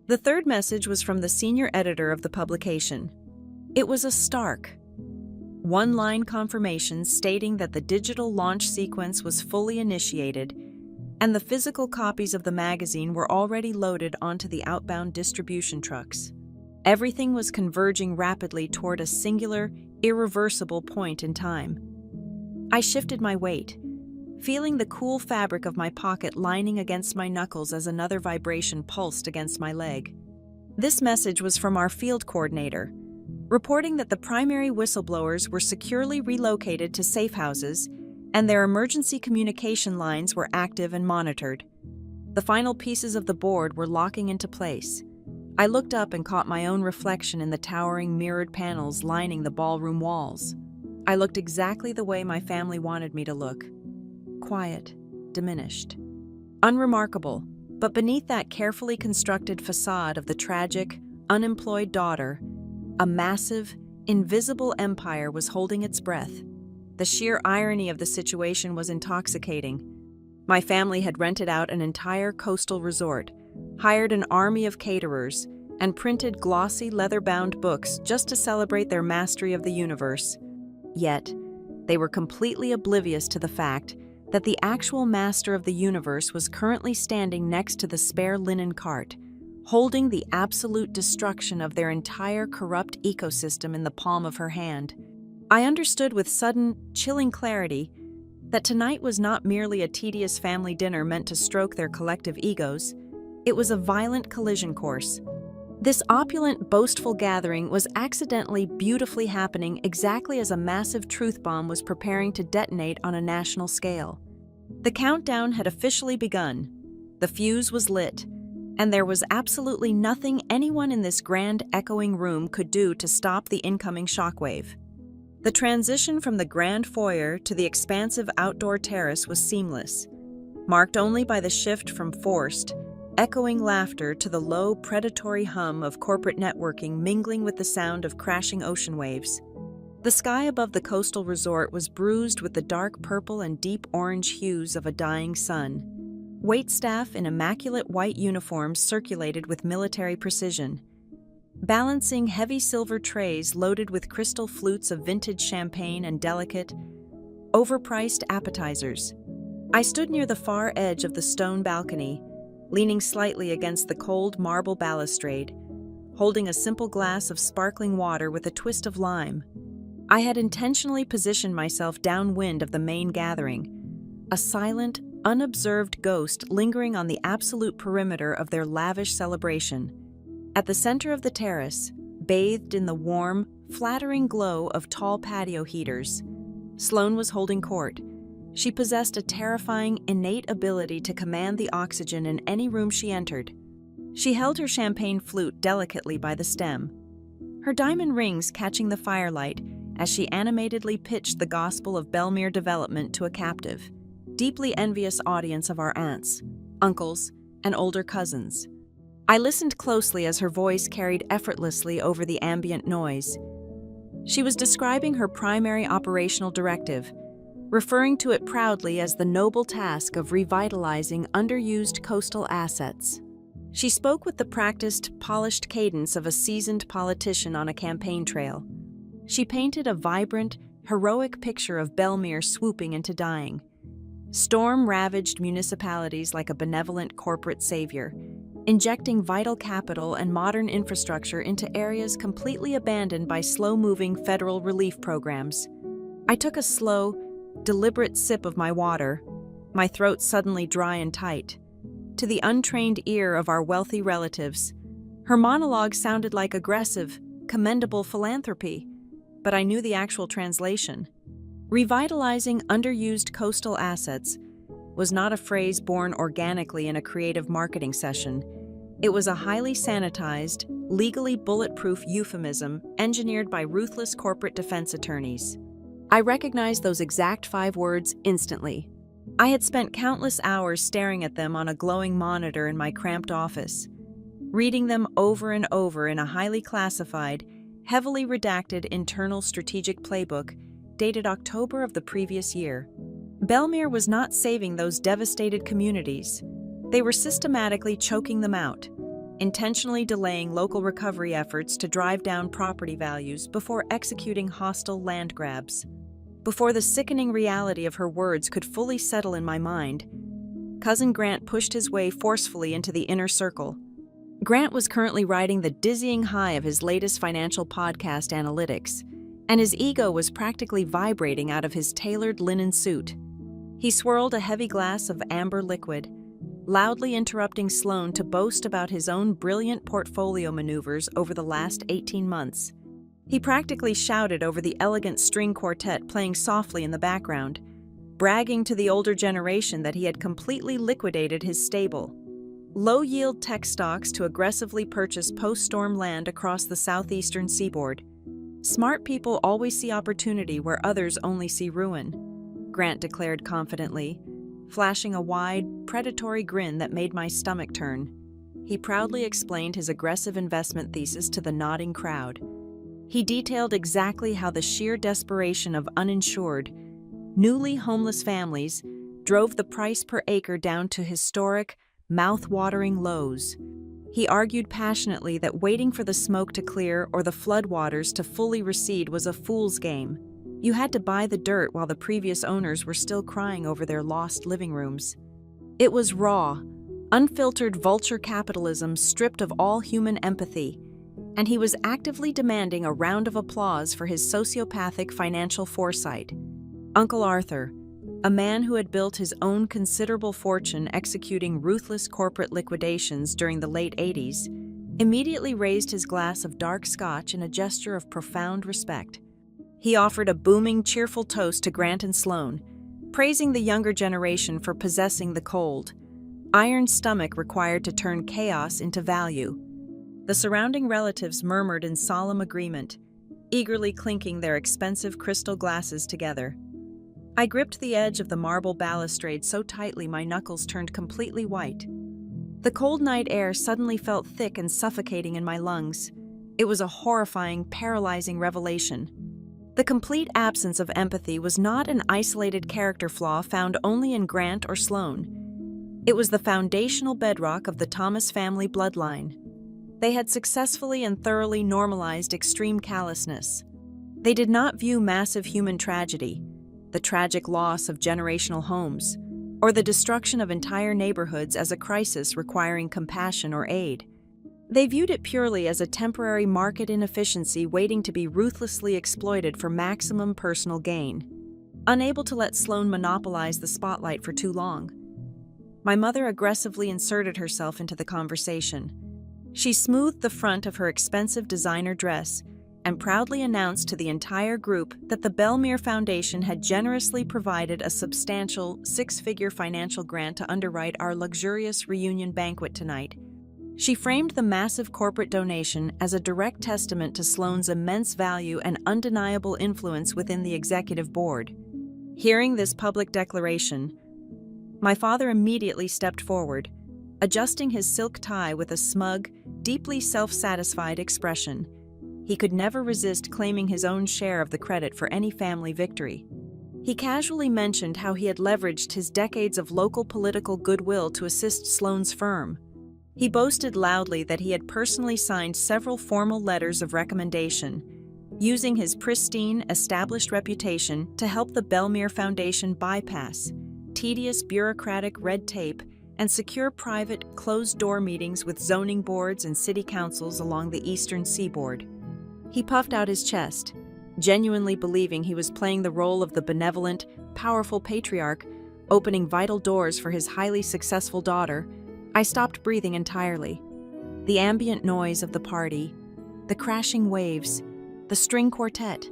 The third message was from the senior editor of the publication. It was a stark, one-line confirmation stating that the digital launch sequence was fully initiated and the physical copies of the magazine were already loaded onto the outbound distribution trucks. Everything was converging rapidly toward a singular, irreversible point in time. I shifted my weight, feeling the cool fabric of my pocket lining against my knuckles as another vibration pulsed against my leg. This message was from our field coordinator, reporting that the primary whistleblowers were securely relocated to safe houses and their emergency communication lines were active and monitored. The final pieces of the board were locking into place. I looked up and caught my own reflection in the towering mirrored panels lining the ballroom walls. I looked exactly the way my family wanted me to look. Quiet, diminished, unremarkable, but beneath that carefully constructed facade of the tragic, unemployed daughter, a massive, invisible empire was holding its breath. The sheer irony of the situation was intoxicating. My family had rented out an entire coastal resort, hired an army of caterers, and printed glossy leather-bound books just to celebrate their mastery of the universe. Yet, they were completely oblivious to the fact that the actual master of the universe was currently standing next to the spare linen cart, holding the absolute destruction of their entire corrupt ecosystem in the palm of her hand. I understood with sudden, chilling clarity that tonight was not merely a tedious family dinner meant to stroke their collective egos. It was a violent collision course. This opulent, boastful gathering was accidentally, beautifully happening exactly as a massive truth bomb was preparing to detonate on a national scale. The countdown had officially begun. The fuse was lit, and there was absolutely nothing anyone in this grand, echoing room could do to stop the incoming shockwave. The transition from the grand foyer to the expansive outdoor terrace was seamless, marked only by the shift from forced, echoing laughter to the low, predatory hum of corporate networking mingling with the sound of crashing ocean waves. The sky above the coastal resort was bruised with the dark purple and deep orange hues of a dying sun. Waitstaff in immaculate white uniforms circulated with military precision, balancing heavy silver trays loaded with crystal flutes of vintage champagne and delicate, overpriced appetizers. I stood near the far edge of the stone balcony, leaning slightly against the cold marble balustrade, holding a simple glass of sparkling water with a twist of lime. I had intentionally positioned myself downwind of the main gathering, a silent, unobserved ghost lingering on the absolute perimeter of their lavish celebration. At the center of the terrace, bathed in the warm, flattering glow of tall patio heaters, Sloane was holding court. She possessed a terrifying, innate ability to command the oxygen in any room she entered. She held her champagne flute delicately by the stem, her diamond rings catching the firelight as she animatedly pitched the gospel of Belmere development to a captive, deeply envious audience of our aunts, uncles, and older cousins. I listened closely as her voice carried effortlessly over the ambient noise. She was describing her primary operational directive, referring to it proudly as the noble task of revitalizing underused coastal assets. She spoke with the practiced, polished cadence of a seasoned politician on a campaign trail. She painted a vibrant, heroic picture of Belmere swooping into dying, storm-ravaged municipalities like a benevolent corporate savior, injecting vital capital and modern infrastructure into areas completely abandoned by slow-moving federal relief programs. I took a slow, deliberate sip of my water, my throat suddenly dry and tight. To the untrained ear of our wealthy relatives, her monologue sounded like aggressive, commendable philanthropy, but I knew the actual translation. Revitalizing underused coastal assets was not a phrase born organically in a creative marketing session. It was a highly sanitized, legally bulletproof euphemism engineered by ruthless corporate defense attorneys. I recognized those exact 5 words instantly. I had spent countless hours staring at them on a glowing monitor in my cramped office. reading them over and over in a highly classified, heavily redacted internal strategic playbook dated October of the previous year. Belmere was not saving those devastated communities. They were systematically choking them out, intentionally delaying local recovery efforts to drive down property values before executing hostile land grabs. Before the sickening reality of her words could fully settle in my mind, Cousin Grant pushed his way forcefully into the inner circle. Grant was currently riding the dizzying high of his latest financial podcast analytics, and his ego was practically vibrating out of his tailored linen suit. He swirled a heavy glass of amber liquid, loudly interrupting Sloane to boast about his own brilliant portfolio maneuvers over the last 18 months. He practically shouted over the elegant string quartet playing softly in the background, bragging to the older generation that he had completely liquidated his stable. Low-yield tech stocks to aggressively purchase post-storm land across the southeastern seaboard. Smart people always see opportunity where others only see ruin, Grant declared confidently, flashing a wide, predatory grin that made my stomach turn. He proudly explained his aggressive investment thesis to the nodding crowd. He detailed exactly how the sheer desperation of uninsured, newly homeless families drove the price per acre down to historic, mouth-watering lows. He argued passionately that waiting for the smoke to clear or the floodwaters to fully recede was a fool's game. You had to buy the dirt while the previous owners were still crying over their lost living rooms. It was raw, unfiltered vulture capitalism stripped of all human empathy, and he was actively demanding a round of applause for his sociopathic financial foresight. Uncle Arthur, a man who had built his own considerable fortune executing ruthless corporate liquidations during the late 80s, immediately raised his glass of dark scotch in a gesture of profound respect. He offered a booming, cheerful toast to Grant and Sloane, praising the younger generation for possessing the cold, iron stomach required to turn chaos into value. The surrounding relatives murmured in solemn agreement, eagerly clinking their expensive crystal glasses together. I gripped the edge of the marble balustrade so tightly my knuckles turned completely white. The cold night air suddenly felt thick and suffocating in my lungs. It was a horrifying, paralyzing revelation. The complete absence of empathy was not an isolated character flaw found only in Grant or Sloane. It was the foundational bedrock of the Thomas family bloodline. They had successfully and thoroughly normalized extreme callousness. They did not view massive human tragedy, the tragic loss of generational homes, or the destruction of entire neighborhoods as a crisis requiring compassion or aid. They viewed it purely as a temporary market inefficiency waiting to be ruthlessly exploited for maximum personal gain. Unable to let Sloane monopolize the spotlight for too long, my mother aggressively inserted herself into the conversation. She smoothed the front of her expensive designer dress and proudly announced to the entire group that the Belmere Foundation had generously provided a substantial six-figure financial grant to underwrite our luxurious reunion banquet tonight. She framed the massive corporate donation as a direct testament to Sloane's immense value and undeniable influence within the executive board. Hearing this public declaration, my father immediately stepped forward, adjusting his silk tie with a smug, deeply self-satisfied expression. He could never resist claiming his own share of the credit for any family victory. He casually mentioned how he had leveraged his decades of local political goodwill to assist Sloane's firm. He boasted loudly that he had personally signed several formal letters of recommendation, using his pristine, established reputation to help the Belmere Foundation bypass tedious bureaucratic red tape and secure private, closed-door meetings with zoning boards and city councils along the eastern seaboard. He puffed out his chest, genuinely believing he was playing the role of the benevolent, powerful patriarch, opening vital doors for his highly successful daughter. I stopped breathing entirely. The ambient noise of the party, the crashing waves, the string quartet.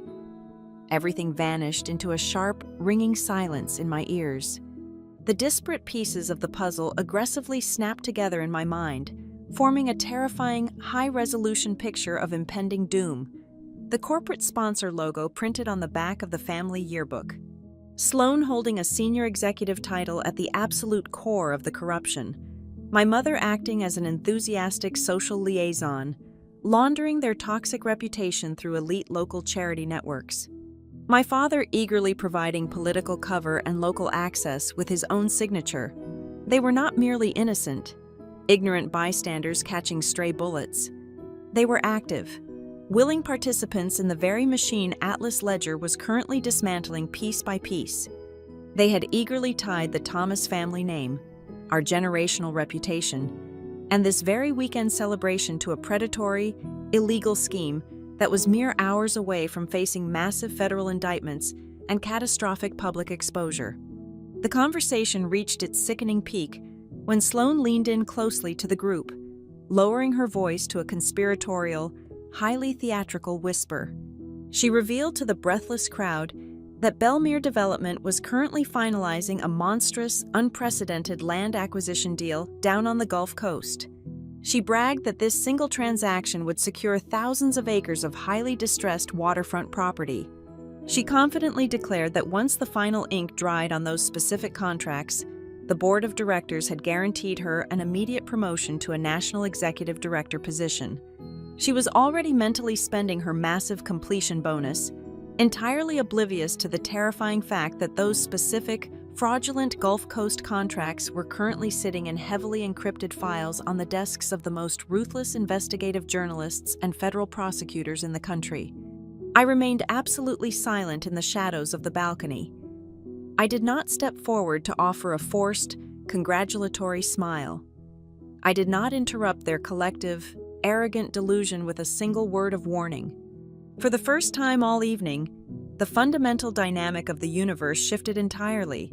Everything vanished into a sharp, ringing silence in my ears. The disparate pieces of the puzzle aggressively snapped together in my mind, forming a terrifying, high-resolution picture of impending doom. The corporate sponsor logo printed on the back of the family yearbook. Sloane holding a senior executive title at the absolute core of the corruption. my mother acting as an enthusiastic social liaison, laundering their toxic reputation through elite local charity networks. My father eagerly providing political cover and local access with his own signature. They were not merely innocent, ignorant bystanders catching stray bullets. They were active, willing participants in the very machine Atlas Ledger was currently dismantling piece by piece. They had eagerly tied the Thomas family name, our generational reputation, and this very weekend celebration to a predatory, illegal scheme that was mere hours away from facing massive federal indictments and catastrophic public exposure. The conversation reached its sickening peak when Sloan leaned in closely to the group, lowering her voice to a conspiratorial, highly theatrical whisper. She revealed to the breathless crowd that Belmere Development was currently finalizing a monstrous, unprecedented land acquisition deal down on the Gulf Coast. She bragged that this single transaction would secure thousands of acres of highly distressed waterfront property. She confidently declared that once the final ink dried on those specific contracts, the board of directors had guaranteed her an immediate promotion to a national executive director position. She was already mentally spending her massive completion bonus, entirely oblivious to the terrifying fact that those specific, fraudulent Gulf Coast contracts were currently sitting in heavily encrypted files on the desks of the most ruthless investigative journalists and federal prosecutors in the country. I remained absolutely silent in the shadows of the balcony. I did not step forward to offer a forced, congratulatory smile. I did not interrupt their collective, arrogant delusion with a single word of warning. For the first time all evening, the fundamental dynamic of the universe shifted entirely.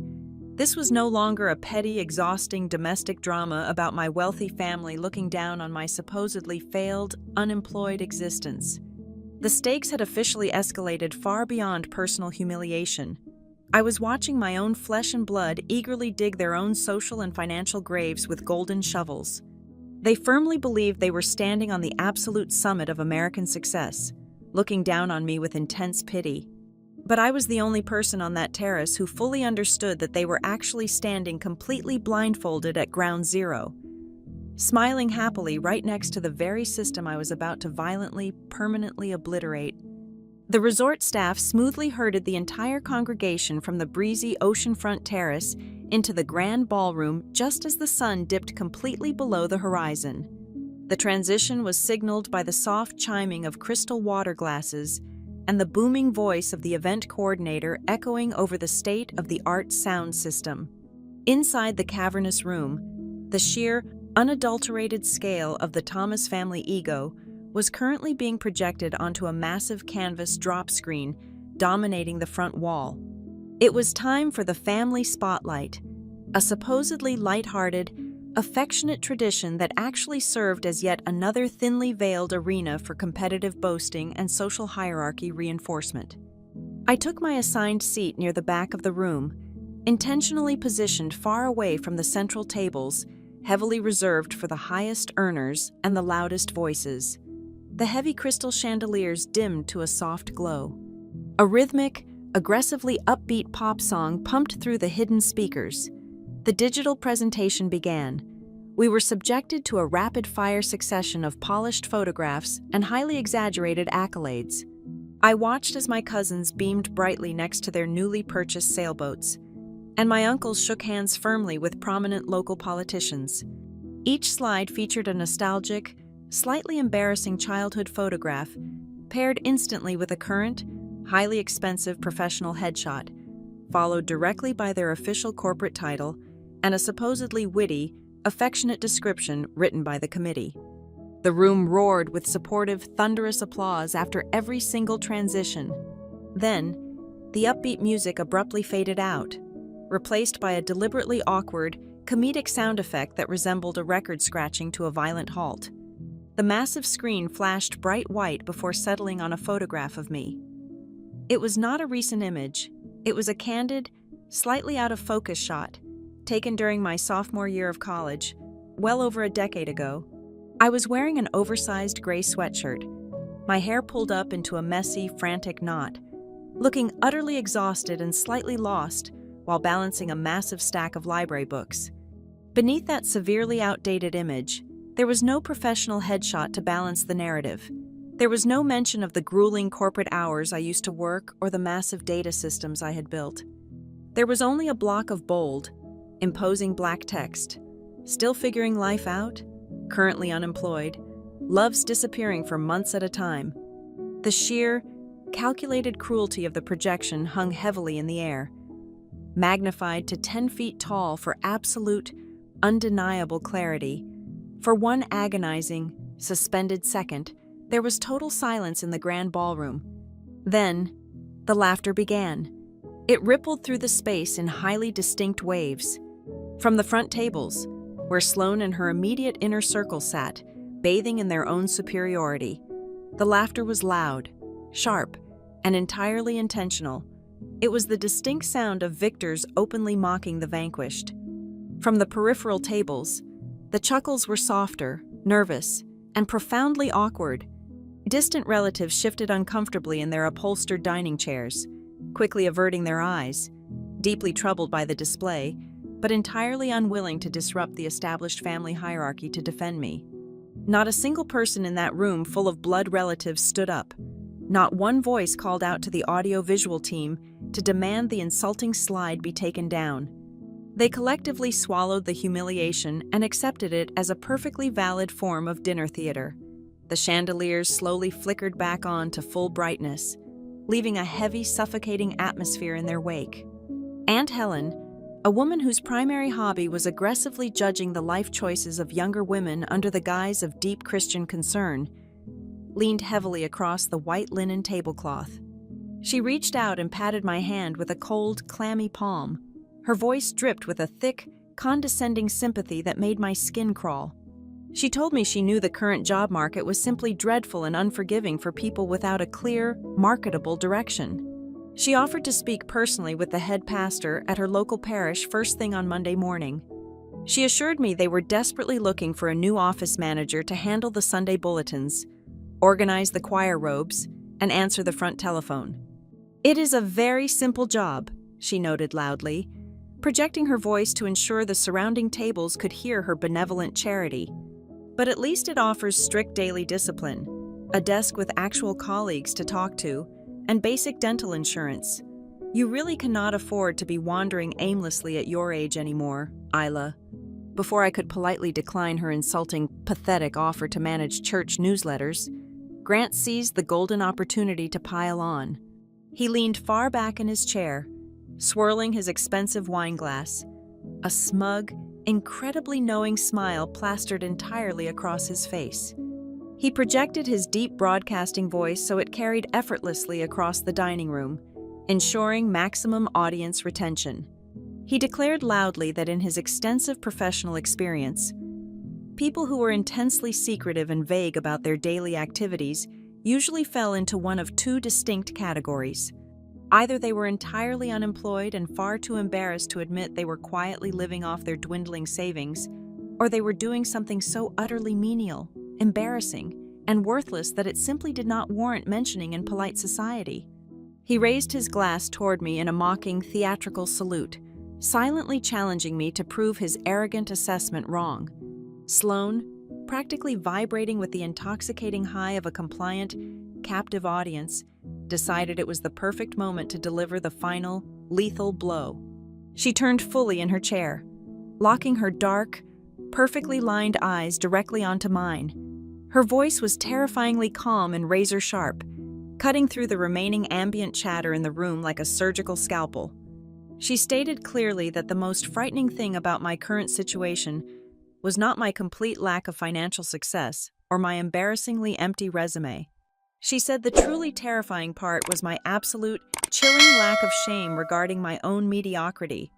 This was no longer a petty, exhausting domestic drama about my wealthy family looking down on my supposedly failed, unemployed existence. The stakes had officially escalated far beyond personal humiliation. I was watching my own flesh and blood eagerly dig their own social and financial graves with golden shovels. They firmly believed they were standing on the absolute summit of American success, looking down on me with intense pity. But I was the only person on that terrace who fully understood that they were actually standing completely blindfolded at ground zero, smiling happily right next to the very system I was about to violently, permanently obliterate. The resort staff smoothly herded the entire congregation from the breezy oceanfront terrace into the grand ballroom just as the sun dipped completely below the horizon. The transition was signaled by the soft chiming of crystal water glasses and the booming voice of the event coordinator echoing over the state-of-the-art sound system. Inside the cavernous room, the sheer, unadulterated scale of the Thomas family ego was currently being projected onto a massive canvas drop screen dominating the front wall. It was time for the family spotlight, a supposedly lighthearted, affectionate tradition that actually served as yet another thinly veiled arena for competitive boasting and social hierarchy reinforcement. I took my assigned seat near the back of the room, intentionally positioned far away from the central tables, heavily reserved for the highest earners and the loudest voices. The heavy crystal chandeliers dimmed to a soft glow. A rhythmic, aggressively upbeat pop song pumped through the hidden speakers. The digital presentation began. We were subjected to a rapid-fire succession of polished photographs and highly exaggerated accolades. I watched as my cousins beamed brightly next to their newly purchased sailboats, and my uncles shook hands firmly with prominent local politicians. Each slide featured a nostalgic, slightly embarrassing childhood photograph, paired instantly with a current, highly expensive professional headshot, followed directly by their official corporate title and a supposedly witty, affectionate description written by the committee. The room roared with supportive, thunderous applause after every single transition. Then, the upbeat music abruptly faded out, replaced by a deliberately awkward, comedic sound effect that resembled a record scratching to a violent halt. The massive screen flashed bright white before settling on a photograph of me. It was not a recent image. It was a candid, slightly out-of-focus shot, taken during my sophomore year of college, well over a decade ago. I was wearing an oversized gray sweatshirt, my hair pulled up into a messy, frantic knot, looking utterly exhausted and slightly lost while balancing a massive stack of library books. Beneath that severely outdated image, there was no professional headshot to balance the narrative. There was no mention of the grueling corporate hours I used to work or the massive data systems I had built. There was only a block of bold, imposing black text. Still figuring life out? Currently unemployed. Love's disappearing for months at a time. The sheer, calculated cruelty of the projection hung heavily in the air, magnified to 10 feet tall for absolute, undeniable clarity. For one agonizing, suspended second, there was total silence in the grand ballroom. Then, the laughter began. It rippled through the space in highly distinct waves. From the front tables, where Sloane and her immediate inner circle sat, bathing in their own superiority, the laughter was loud, sharp, and entirely intentional. It was the distinct sound of victors openly mocking the vanquished. From the peripheral tables, the chuckles were softer, nervous, and profoundly awkward. Distant relatives shifted uncomfortably in their upholstered dining chairs, quickly averting their eyes, deeply troubled by the display, but entirely unwilling to disrupt the established family hierarchy to defend me. Not a single person in that room full of blood relatives stood up. Not one voice called out to the audio-visual team to demand the insulting slide be taken down. They collectively swallowed the humiliation and accepted it as a perfectly valid form of dinner theater. The chandeliers slowly flickered back on to full brightness, leaving a heavy, suffocating atmosphere in their wake. Aunt Helen, a woman whose primary hobby was aggressively judging the life choices of younger women under the guise of deep Christian concern, leaned heavily across the white linen tablecloth. She reached out and patted my hand with a cold, clammy palm. Her voice dripped with a thick, condescending sympathy that made my skin crawl. She told me she knew the current job market was simply dreadful and unforgiving for people without a clear, marketable direction. She offered to speak personally with the head pastor at her local parish first thing on Monday morning. She assured me they were desperately looking for a new office manager to handle the Sunday bulletins, organize the choir robes, and answer the front telephone. "It is a very simple job," she noted loudly, projecting her voice to ensure the surrounding tables could hear her benevolent charity. "But at least it offers strict daily discipline, a desk with actual colleagues to talk to, and basic dental insurance. You really cannot afford to be wandering aimlessly at your age anymore, Isla." Before I could politely decline her insulting, pathetic offer to manage church newsletters, Grant seized the golden opportunity to pile on. He leaned far back in his chair, swirling his expensive wine glass, a smug, incredibly knowing smile plastered entirely across his face. He projected his deep broadcasting voice so it carried effortlessly across the dining room, ensuring maximum audience retention. He declared loudly that in his extensive professional experience, people who were intensely secretive and vague about their daily activities usually fell into one of two distinct categories. Either they were entirely unemployed and far too embarrassed to admit they were quietly living off their dwindling savings, or they were doing something so utterly menial, embarrassing, and worthless that it simply did not warrant mentioning in polite society. He raised his glass toward me in a mocking, theatrical salute, silently challenging me to prove his arrogant assessment wrong. Sloane, practically vibrating with the intoxicating high of a compliant, captive audience, decided it was the perfect moment to deliver the final, lethal blow. She turned fully in her chair, locking her dark, perfectly lined eyes directly onto mine. Her voice was terrifyingly calm and razor-sharp, cutting through the remaining ambient chatter in the room like a surgical scalpel. She stated clearly that the most frightening thing about my current situation was not my complete lack of financial success or my embarrassingly empty resume. She said the truly terrifying part was my absolute, chilling lack of shame regarding my own mediocrity.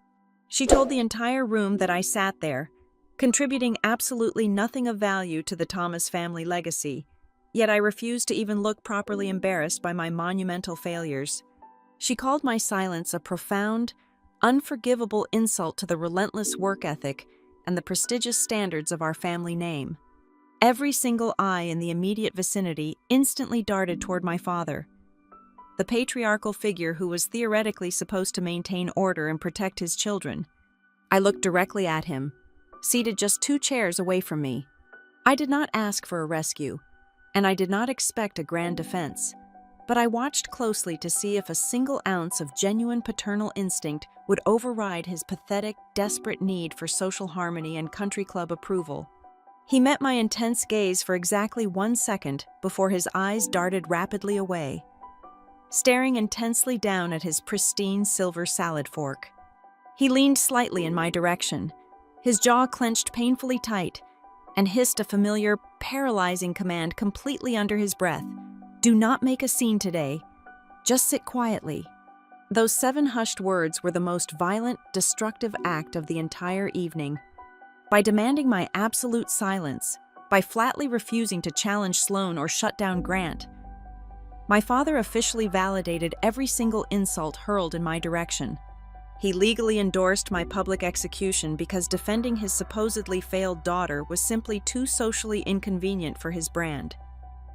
She told the entire room that I sat there, contributing absolutely nothing of value to the Thomas family legacy, yet I refused to even look properly embarrassed by my monumental failures. She called my silence a profound, unforgivable insult to the relentless work ethic and the prestigious standards of our family name. Every single eye in the immediate vicinity instantly darted toward my father, the patriarchal figure who was theoretically supposed to maintain order and protect his children. I looked directly at him, seated just 2 chairs away from me. I did not ask for a rescue, and I did not expect a grand defense, but I watched closely to see if a single ounce of genuine paternal instinct would override his pathetic, desperate need for social harmony and country club approval. He met my intense gaze for exactly 1 second before his eyes darted rapidly away, staring intensely down at his pristine silver salad fork. He leaned slightly in my direction, his jaw clenched painfully tight, and hissed a familiar, paralyzing command completely under his breath. "Do not make a scene today. Just sit quietly." Those 7 hushed words were the most violent, destructive act of the entire evening. By demanding my absolute silence, by flatly refusing to challenge Sloan or shut down Grant, my father officially validated every single insult hurled in my direction. He legally endorsed my public execution because defending his supposedly failed daughter was simply too socially inconvenient for his brand.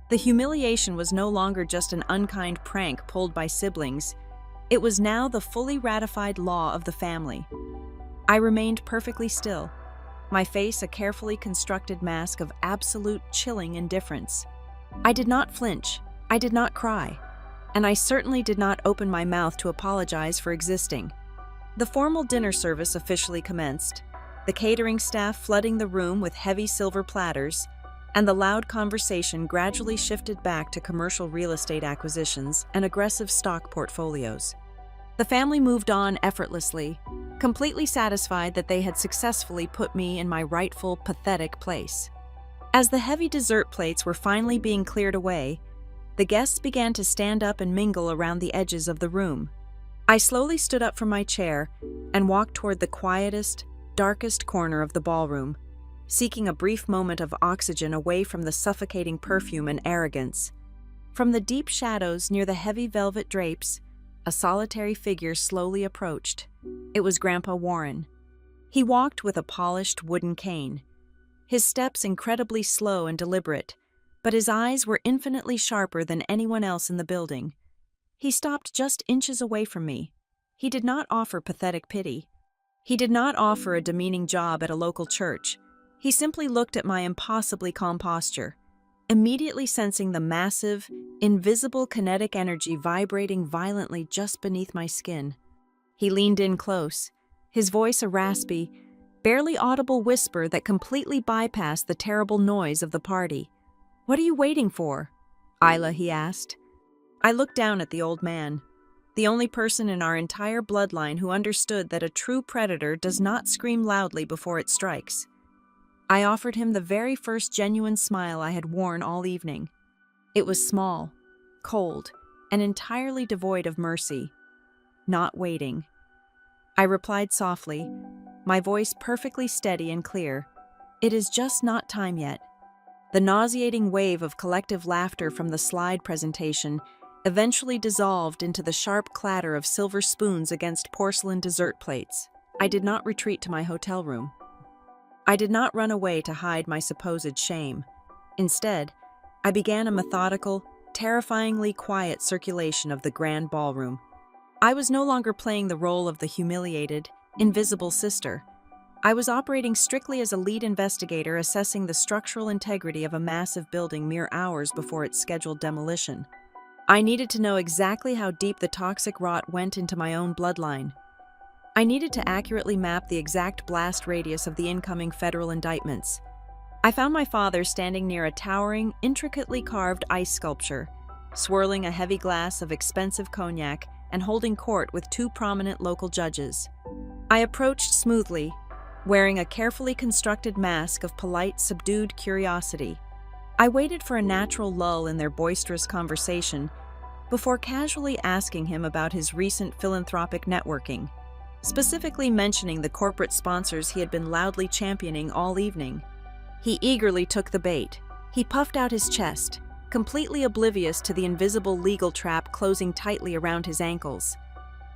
The humiliation was no longer just an unkind prank pulled by siblings. It was now the fully ratified law of the family. I remained perfectly still, my face a carefully constructed mask of absolute chilling indifference. I did not flinch, I did not cry, and I certainly did not open my mouth to apologize for existing. The formal dinner service officially commenced, the catering staff flooding the room with heavy silver platters, and the loud conversation gradually shifted back to commercial real estate acquisitions and aggressive stock portfolios. The family moved on effortlessly, completely satisfied that they had successfully put me in my rightful, pathetic place. As the heavy dessert plates were finally being cleared away, the guests began to stand up and mingle around the edges of the room. I slowly stood up from my chair and walked toward the quietest, darkest corner of the ballroom, seeking a brief moment of oxygen away from the suffocating perfume and arrogance. From the deep shadows near the heavy velvet drapes, a solitary figure slowly approached. It was Grandpa Warren. He walked with a polished wooden cane, his steps incredibly slow and deliberate, but his eyes were infinitely sharper than anyone else in the building. He stopped just inches away from me. He did not offer pathetic pity. He did not offer a demeaning job at a local church. He simply looked at my impossibly calm posture, immediately sensing the massive, invisible kinetic energy vibrating violently just beneath my skin. He leaned in close, his voice a raspy, barely audible whisper that completely bypassed the terrible noise of the party. "What are you waiting for, Isla?" he asked. I looked down at the old man, the only person in our entire bloodline who understood that a true predator does not scream loudly before it strikes. I offered him the very first genuine smile I had worn all evening. It was small, cold, and entirely devoid of mercy. "Not waiting." I replied softly, my voice perfectly steady and clear. "It is just not time yet." The nauseating wave of collective laughter from the slide presentation eventually dissolved into the sharp clatter of silver spoons against porcelain dessert plates. I did not retreat to my hotel room. I did not run away to hide my supposed shame. Instead, I began a methodical, terrifyingly quiet circulation of the grand ballroom. I was no longer playing the role of the humiliated, invisible sister. I was operating strictly as a lead investigator assessing the structural integrity of a massive building mere hours before its scheduled demolition. I needed to know exactly how deep the toxic rot went into my own bloodline. I needed to accurately map the exact blast radius of the incoming federal indictments. I found my father standing near a towering, intricately carved ice sculpture, swirling a heavy glass of expensive cognac and holding court with 2 prominent local judges. I approached smoothly, wearing a carefully constructed mask of polite, subdued curiosity. I waited for a natural lull in their boisterous conversation before casually asking him about his recent philanthropic networking, specifically mentioning the corporate sponsors he had been loudly championing all evening. He eagerly took the bait. He puffed out his chest, completely oblivious to the invisible legal trap closing tightly around his ankles.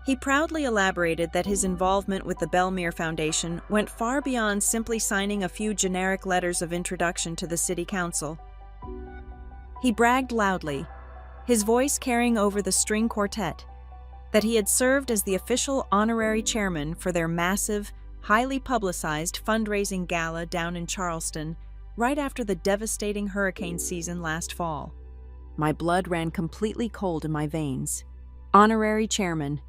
He proudly elaborated that his involvement with the Belmere Foundation went far beyond simply signing a few generic letters of introduction to the city council. He bragged loudly, his voice carrying over the string quartet, that he had served as the official honorary chairman for their massive, highly publicized fundraising gala down in Charleston right after the devastating hurricane season last fall. My blood ran completely cold in my veins. Honorary chairman.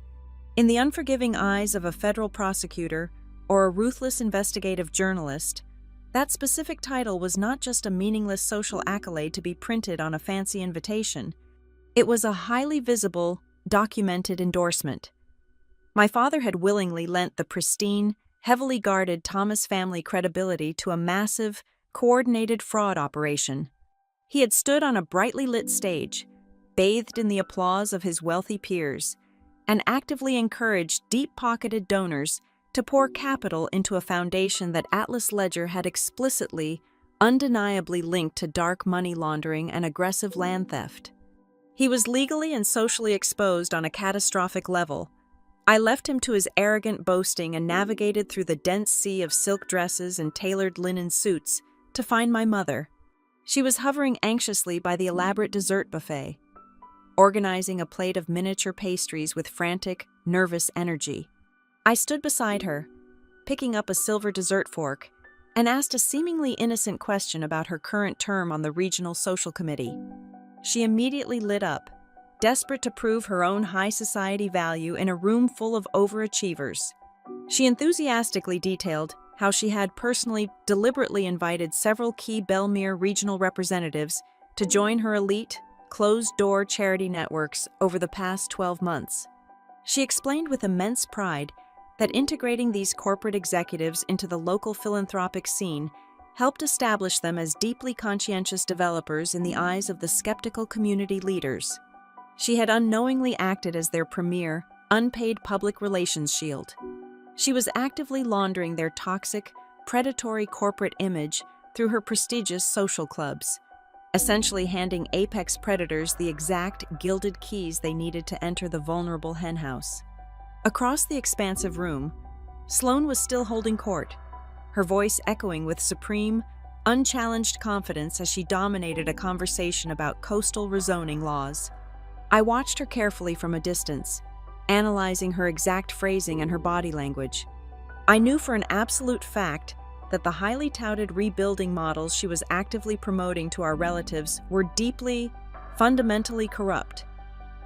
In the unforgiving eyes of a federal prosecutor or a ruthless investigative journalist, that specific title was not just a meaningless social accolade to be printed on a fancy invitation. It was a highly visible, documented endorsement. My father had willingly lent the pristine, heavily guarded Thomas family credibility to a massive, coordinated fraud operation. He had stood on a brightly lit stage, bathed in the applause of his wealthy peers, and actively encouraged deep-pocketed donors to pour capital into a foundation that Atlas Ledger had explicitly, undeniably linked to dark money laundering and aggressive land theft. He was legally and socially exposed on a catastrophic level. I left him to his arrogant boasting and navigated through the dense sea of silk dresses and tailored linen suits to find my mother. She was hovering anxiously by the elaborate dessert buffet, organizing a plate of miniature pastries with frantic, nervous energy. I stood beside her, picking up a silver dessert fork, and asked a seemingly innocent question about her current term on the regional social committee. She immediately lit up, desperate to prove her own high society value in a room full of overachievers. She enthusiastically detailed how she had personally deliberately invited several key Bellmere regional representatives to join her elite, closed-door charity networks over the past 12 months. She explained with immense pride that integrating these corporate executives into the local philanthropic scene helped establish them as deeply conscientious developers in the eyes of the skeptical community leaders. She had unknowingly acted as their premier, unpaid public relations shield. She was actively laundering their toxic, predatory corporate image through her prestigious social clubs, essentially handing apex predators the exact gilded keys they needed to enter the vulnerable henhouse. Across the expansive room, Sloan was still holding court, her voice echoing with supreme, unchallenged confidence as she dominated a conversation about coastal rezoning laws. I watched her carefully from a distance, analyzing her exact phrasing and her body language. I knew for an absolute fact that the highly touted rebuilding models she was actively promoting to our relatives were deeply, fundamentally corrupt.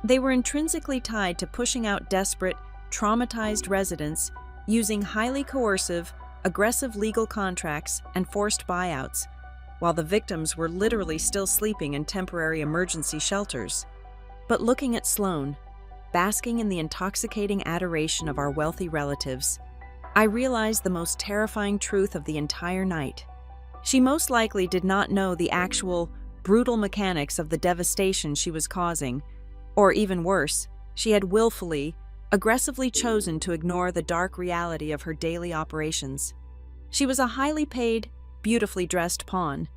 They were intrinsically tied to pushing out desperate, traumatized residents using highly coercive, aggressive legal contracts and forced buyouts, while the victims were literally still sleeping in temporary emergency shelters. But looking at Sloan, basking in the intoxicating adoration of our wealthy relatives, I realized the most terrifying truth of the entire night. She most likely did not know the actual, brutal mechanics of the devastation she was causing, or even worse, she had willfully, aggressively chosen to ignore the dark reality of her daily operations. She was a highly paid, beautifully dressed pawn,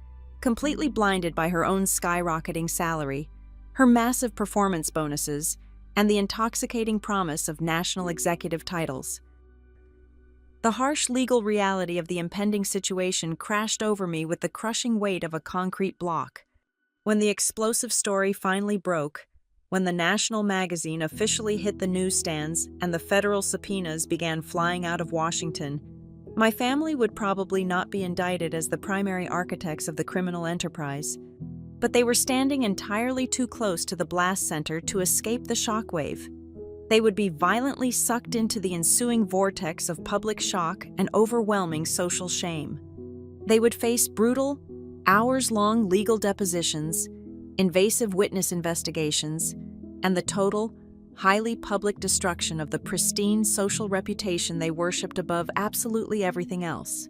completely blinded by her own skyrocketing salary, her massive performance bonuses, and the intoxicating promise of national executive titles. The harsh legal reality of the impending situation crashed over me with the crushing weight of a concrete block. When the explosive story finally broke, when the national magazine officially hit the newsstands and the federal subpoenas began flying out of Washington, my family would probably not be indicted as the primary architects of the criminal enterprise, but they were standing entirely too close to the blast center to escape the shockwave. They would be violently sucked into the ensuing vortex of public shock and overwhelming social shame. They would face brutal, hours-long legal depositions, invasive witness investigations, and the total, highly public destruction of the pristine social reputation they worshipped above absolutely everything else.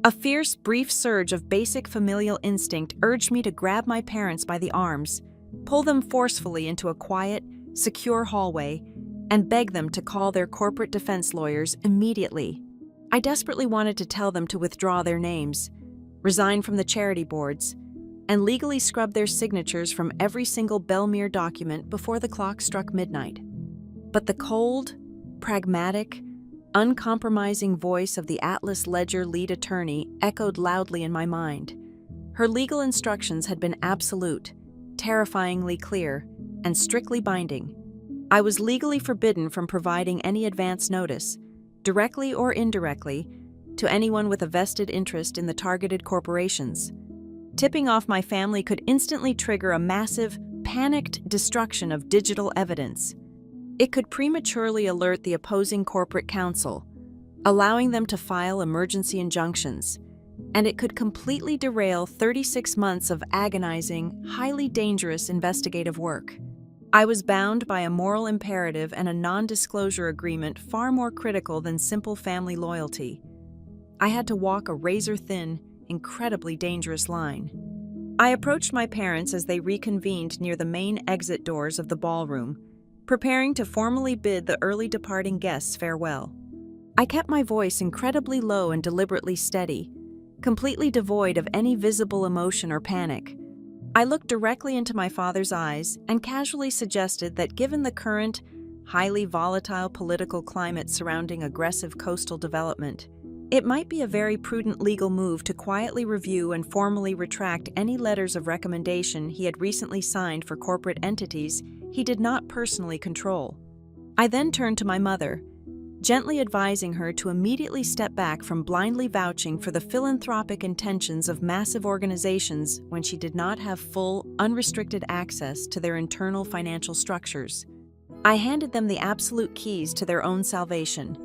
A fierce, brief surge of basic familial instinct urged me to grab my parents by the arms, pull them forcefully into a quiet, secure hallway, and beg them to call their corporate defense lawyers immediately. I desperately wanted to tell them to withdraw their names, resign from the charity boards, and legally scrub their signatures from every single Bellmere document before the clock struck midnight. But the cold, pragmatic, uncompromising voice of the Atlas Ledger lead attorney echoed loudly in my mind. Her legal instructions had been absolute, terrifyingly clear, and strictly binding. I was legally forbidden from providing any advance notice, directly or indirectly, to anyone with a vested interest in the targeted corporations. Tipping off my family could instantly trigger a massive, panicked destruction of digital evidence. It could prematurely alert the opposing corporate counsel, allowing them to file emergency injunctions, and it could completely derail 36 months of agonizing, highly dangerous investigative work. I was bound by a moral imperative and a non-disclosure agreement far more critical than simple family loyalty. I had to walk a razor-thin, incredibly dangerous line. I approached my parents as they reconvened near the main exit doors of the ballroom, preparing to formally bid the early departing guests farewell. I kept my voice incredibly low and deliberately steady, completely devoid of any visible emotion or panic. I looked directly into my father's eyes and casually suggested that given the current, highly volatile political climate surrounding aggressive coastal development, it might be a very prudent legal move to quietly review and formally retract any letters of recommendation he had recently signed for corporate entities he did not personally control. I then turned to my mother, gently advising her to immediately step back from blindly vouching for the philanthropic intentions of massive organizations when she did not have full, unrestricted access to their internal financial structures. I handed them the absolute keys to their own salvation,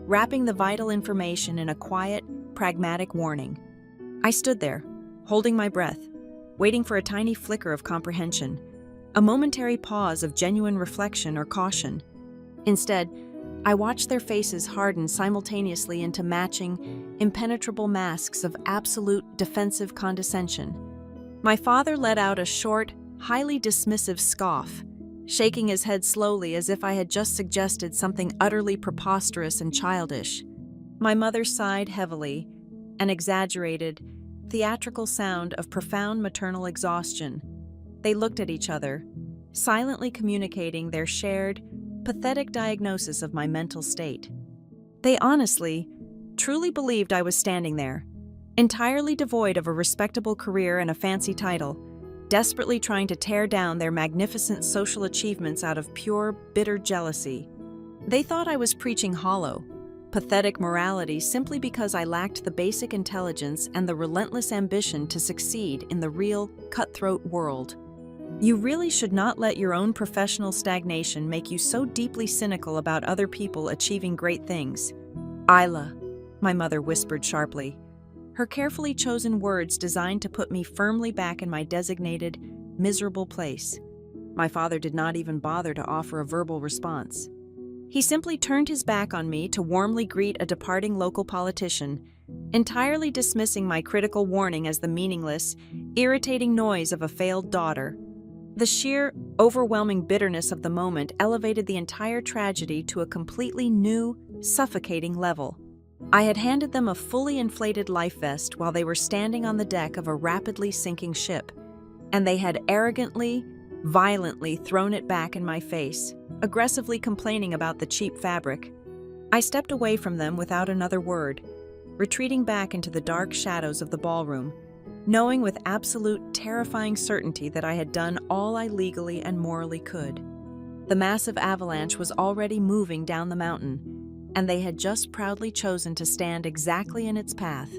wrapping the vital information in a quiet, pragmatic warning. I stood there, holding my breath, waiting for a tiny flicker of comprehension, a momentary pause of genuine reflection or caution. Instead, I watched their faces harden simultaneously into matching, impenetrable masks of absolute defensive condescension. My father let out a short, highly dismissive scoff, shaking his head slowly as if I had just suggested something utterly preposterous and childish. My mother sighed heavily, an exaggerated, theatrical sound of profound maternal exhaustion. They looked at each other, silently communicating their shared, pathetic diagnosis of my mental state. They honestly, truly believed I was standing there, entirely devoid of a respectable career and a fancy title, desperately trying to tear down their magnificent social achievements out of pure, bitter jealousy. They thought I was preaching hollow, pathetic morality simply because I lacked the basic intelligence and the relentless ambition to succeed in the real, cutthroat world. You really should not let your own professional stagnation make you so deeply cynical about other people achieving great things. Isla, my mother whispered sharply, her carefully chosen words designed to put me firmly back in my designated, miserable place. My father did not even bother to offer a verbal response. He simply turned his back on me to warmly greet a departing local politician, entirely dismissing my critical warning as the meaningless, irritating noise of a failed daughter. The sheer, overwhelming bitterness of the moment elevated the entire tragedy to a completely new, suffocating level. I had handed them a fully inflated life vest while they were standing on the deck of a rapidly sinking ship, and they had arrogantly, violently thrown it back in my face, aggressively complaining about the cheap fabric. I stepped away from them without another word, retreating back into the dark shadows of the ballroom, knowing with absolute, terrifying certainty that I had done all I legally and morally could. The massive avalanche was already moving down the mountain, and they had just proudly chosen to stand exactly in its path.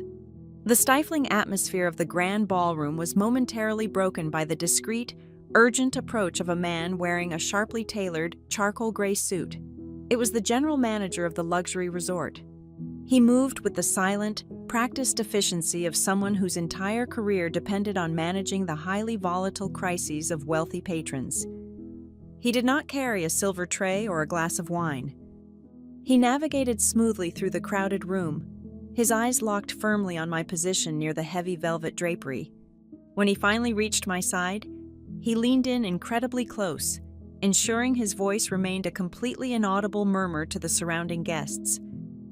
The stifling atmosphere of the grand ballroom was momentarily broken by the discreet, urgent approach of a man wearing a sharply tailored, charcoal gray suit. It was the general manager of the luxury resort. He moved with the silent, practiced efficiency of someone whose entire career depended on managing the highly volatile crises of wealthy patrons. He did not carry a silver tray or a glass of wine. He navigated smoothly through the crowded room, his eyes locked firmly on my position near the heavy velvet drapery. When he finally reached my side, he leaned in incredibly close, ensuring his voice remained a completely inaudible murmur to the surrounding guests.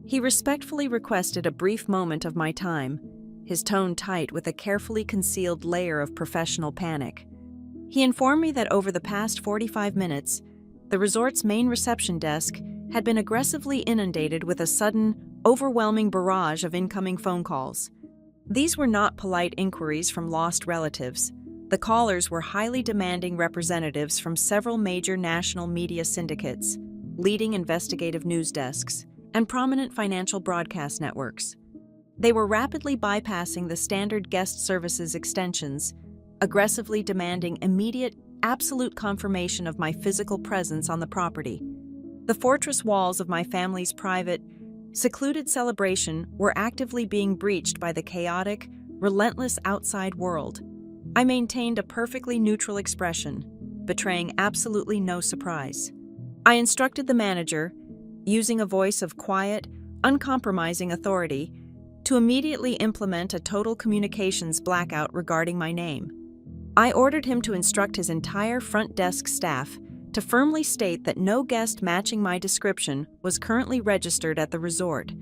He respectfully requested a brief moment of my time, his tone tight with a carefully concealed layer of professional panic. He informed me that over the past 45 minutes, the resort's main reception desk had been aggressively inundated with a sudden, overwhelming barrage of incoming phone calls. These were not polite inquiries from lost relatives. The callers were highly demanding representatives from several major national media syndicates, leading investigative news desks, and prominent financial broadcast networks. They were rapidly bypassing the standard guest services extensions, aggressively demanding immediate, absolute confirmation of my physical presence on the property. The fortress walls of my family's private, secluded celebration were actively being breached by the chaotic, relentless outside world. I maintained a perfectly neutral expression, betraying absolutely no surprise. I instructed the manager, using a voice of quiet, uncompromising authority, to immediately implement a total communications blackout regarding my name. I ordered him to instruct his entire front desk staff to firmly state that no guest matching my description was currently registered at the resort,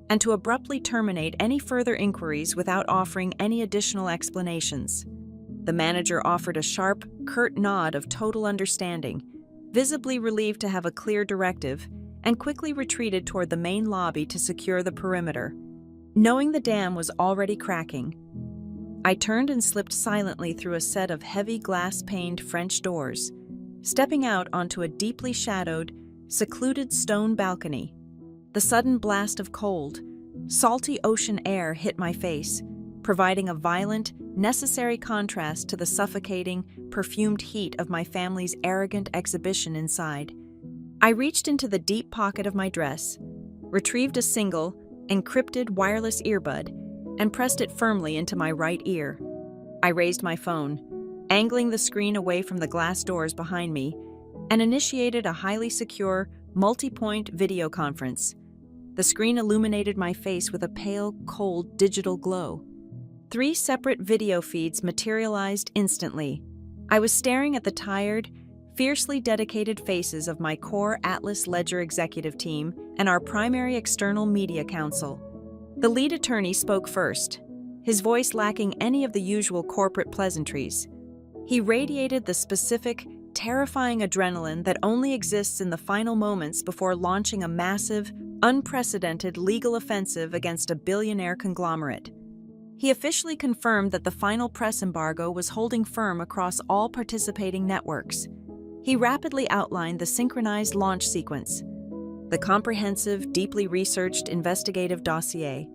and to abruptly terminate any further inquiries without offering any additional explanations. The manager offered a sharp, curt nod of total understanding, visibly relieved to have a clear directive, and quickly retreated toward the main lobby to secure the perimeter. Knowing the dam was already cracking, I turned and slipped silently through a set of heavy glass-paned French doors, stepping out onto a deeply shadowed, secluded stone balcony. The sudden blast of cold, salty ocean air hit my face, providing a violent, necessary contrast to the suffocating, perfumed heat of my family's arrogant exhibition inside. I reached into the deep pocket of my dress, retrieved a single, encrypted wireless earbud, and pressed it firmly into my right ear. I raised my phone, angling the screen away from the glass doors behind me, and initiated a highly secure, multi-point video conference. The screen illuminated my face with a pale, cold digital glow. 3 separate video feeds materialized instantly. I was staring at the tired, fiercely dedicated faces of my core Atlas Ledger executive team and our primary external media counsel. The lead attorney spoke first, his voice lacking any of the usual corporate pleasantries. He radiated the specific, terrifying adrenaline that only exists in the final moments before launching a massive, unprecedented legal offensive against a billionaire conglomerate. He officially confirmed that the final press embargo was holding firm across all participating networks. He rapidly outlined the synchronized launch sequence, the comprehensive, deeply researched investigative dossier,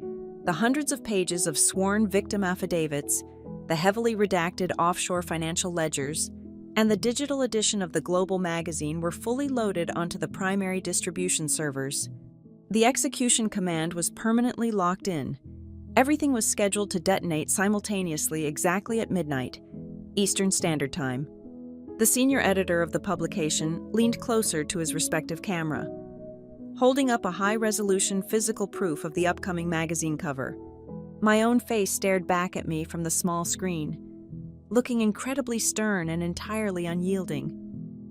the hundreds of pages of sworn victim affidavits, the heavily redacted offshore financial ledgers, and the digital edition of the Global magazine were fully loaded onto the primary distribution servers. The execution command was permanently locked in. Everything was scheduled to detonate simultaneously exactly at midnight, Eastern Standard Time. The senior editor of the publication leaned closer to his respective camera, holding up a high-resolution physical proof of the upcoming magazine cover. My own face stared back at me from the small screen, looking incredibly stern and entirely unyielding.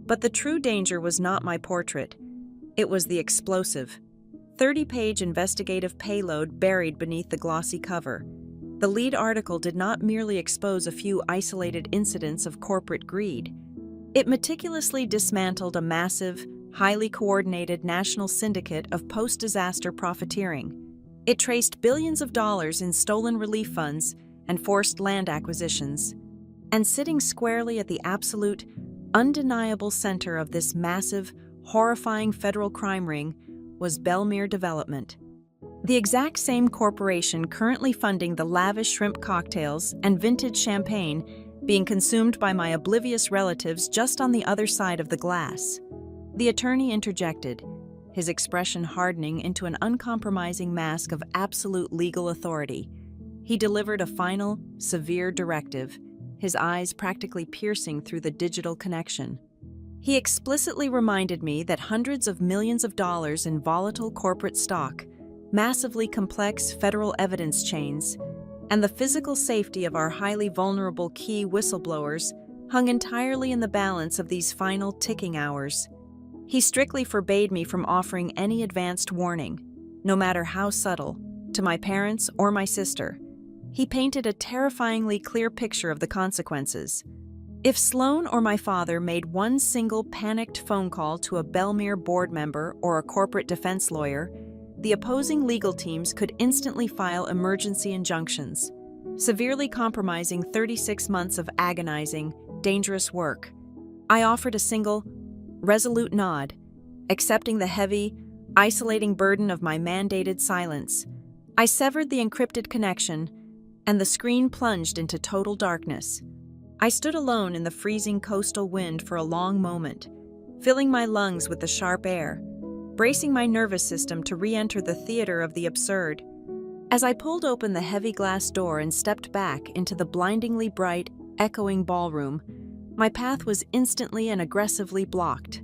But the true danger was not my portrait. It was the explosive, 30-page investigative payload buried beneath the glossy cover. The lead article did not merely expose a few isolated incidents of corporate greed. It meticulously dismantled a massive, highly coordinated national syndicate of post-disaster profiteering. It traced billions of dollars in stolen relief funds and forced land acquisitions. And sitting squarely at the absolute, undeniable center of this massive, horrifying federal crime ring was Belmere Development, the exact same corporation currently funding the lavish shrimp cocktails and vintage champagne being consumed by my oblivious relatives just on the other side of the glass. The attorney interjected, his expression hardening into an uncompromising mask of absolute legal authority. He delivered a final, severe directive, his eyes practically piercing through the digital connection. He explicitly reminded me that hundreds of millions of dollars in volatile corporate stock, massively complex federal evidence chains, and the physical safety of our highly vulnerable key whistleblowers hung entirely in the balance of these final ticking hours. He strictly forbade me from offering any advanced warning, no matter how subtle, to my parents or my sister. He painted a terrifyingly clear picture of the consequences. If Sloan or my father made one single panicked phone call to a Belmere board member or a corporate defense lawyer, the opposing legal teams could instantly file emergency injunctions, severely compromising 36 months of agonizing, dangerous work. I offered a single, resolute nod, accepting the heavy, isolating burden of my mandated silence, I severed the encrypted connection, and the screen plunged into total darkness. I stood alone in the freezing coastal wind for a long moment, filling my lungs with the sharp air, bracing my nervous system to re-enter the theater of the absurd. As I pulled open the heavy glass door and stepped back into the blindingly bright, echoing ballroom, my path was instantly and aggressively blocked.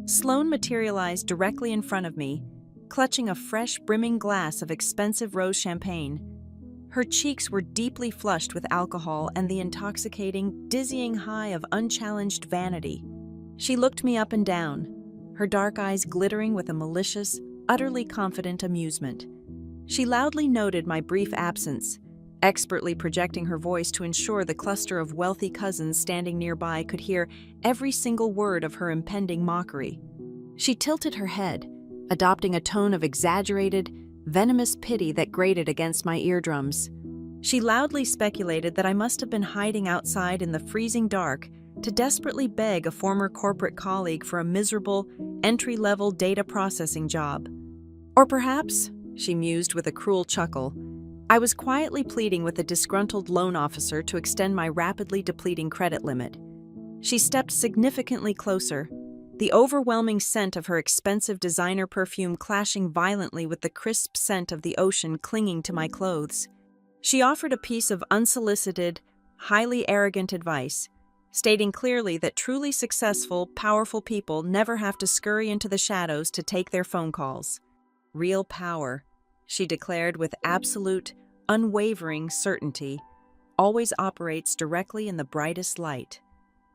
Sloane materialized directly in front of me, clutching a fresh, brimming glass of expensive rose champagne. Her cheeks were deeply flushed with alcohol and the intoxicating, dizzying high of unchallenged vanity. She looked me up and down, her dark eyes glittering with a malicious, utterly confident amusement. She loudly noted my brief absence, expertly projecting her voice to ensure the cluster of wealthy cousins standing nearby could hear every single word of her impending mockery. She tilted her head, adopting a tone of exaggerated, venomous pity that grated against my eardrums. She loudly speculated that I must have been hiding outside in the freezing dark to desperately beg a former corporate colleague for a miserable, entry-level data processing job. Or perhaps, she mused with a cruel chuckle, I was quietly pleading with a disgruntled loan officer to extend my rapidly depleting credit limit. She stepped significantly closer, the overwhelming scent of her expensive designer perfume clashing violently with the crisp scent of the ocean clinging to my clothes. She offered a piece of unsolicited, highly arrogant advice, stating clearly that truly successful, powerful people never have to scurry into the shadows to take their phone calls. Real power, she declared with absolute, unwavering certainty, always operates directly in the brightest light.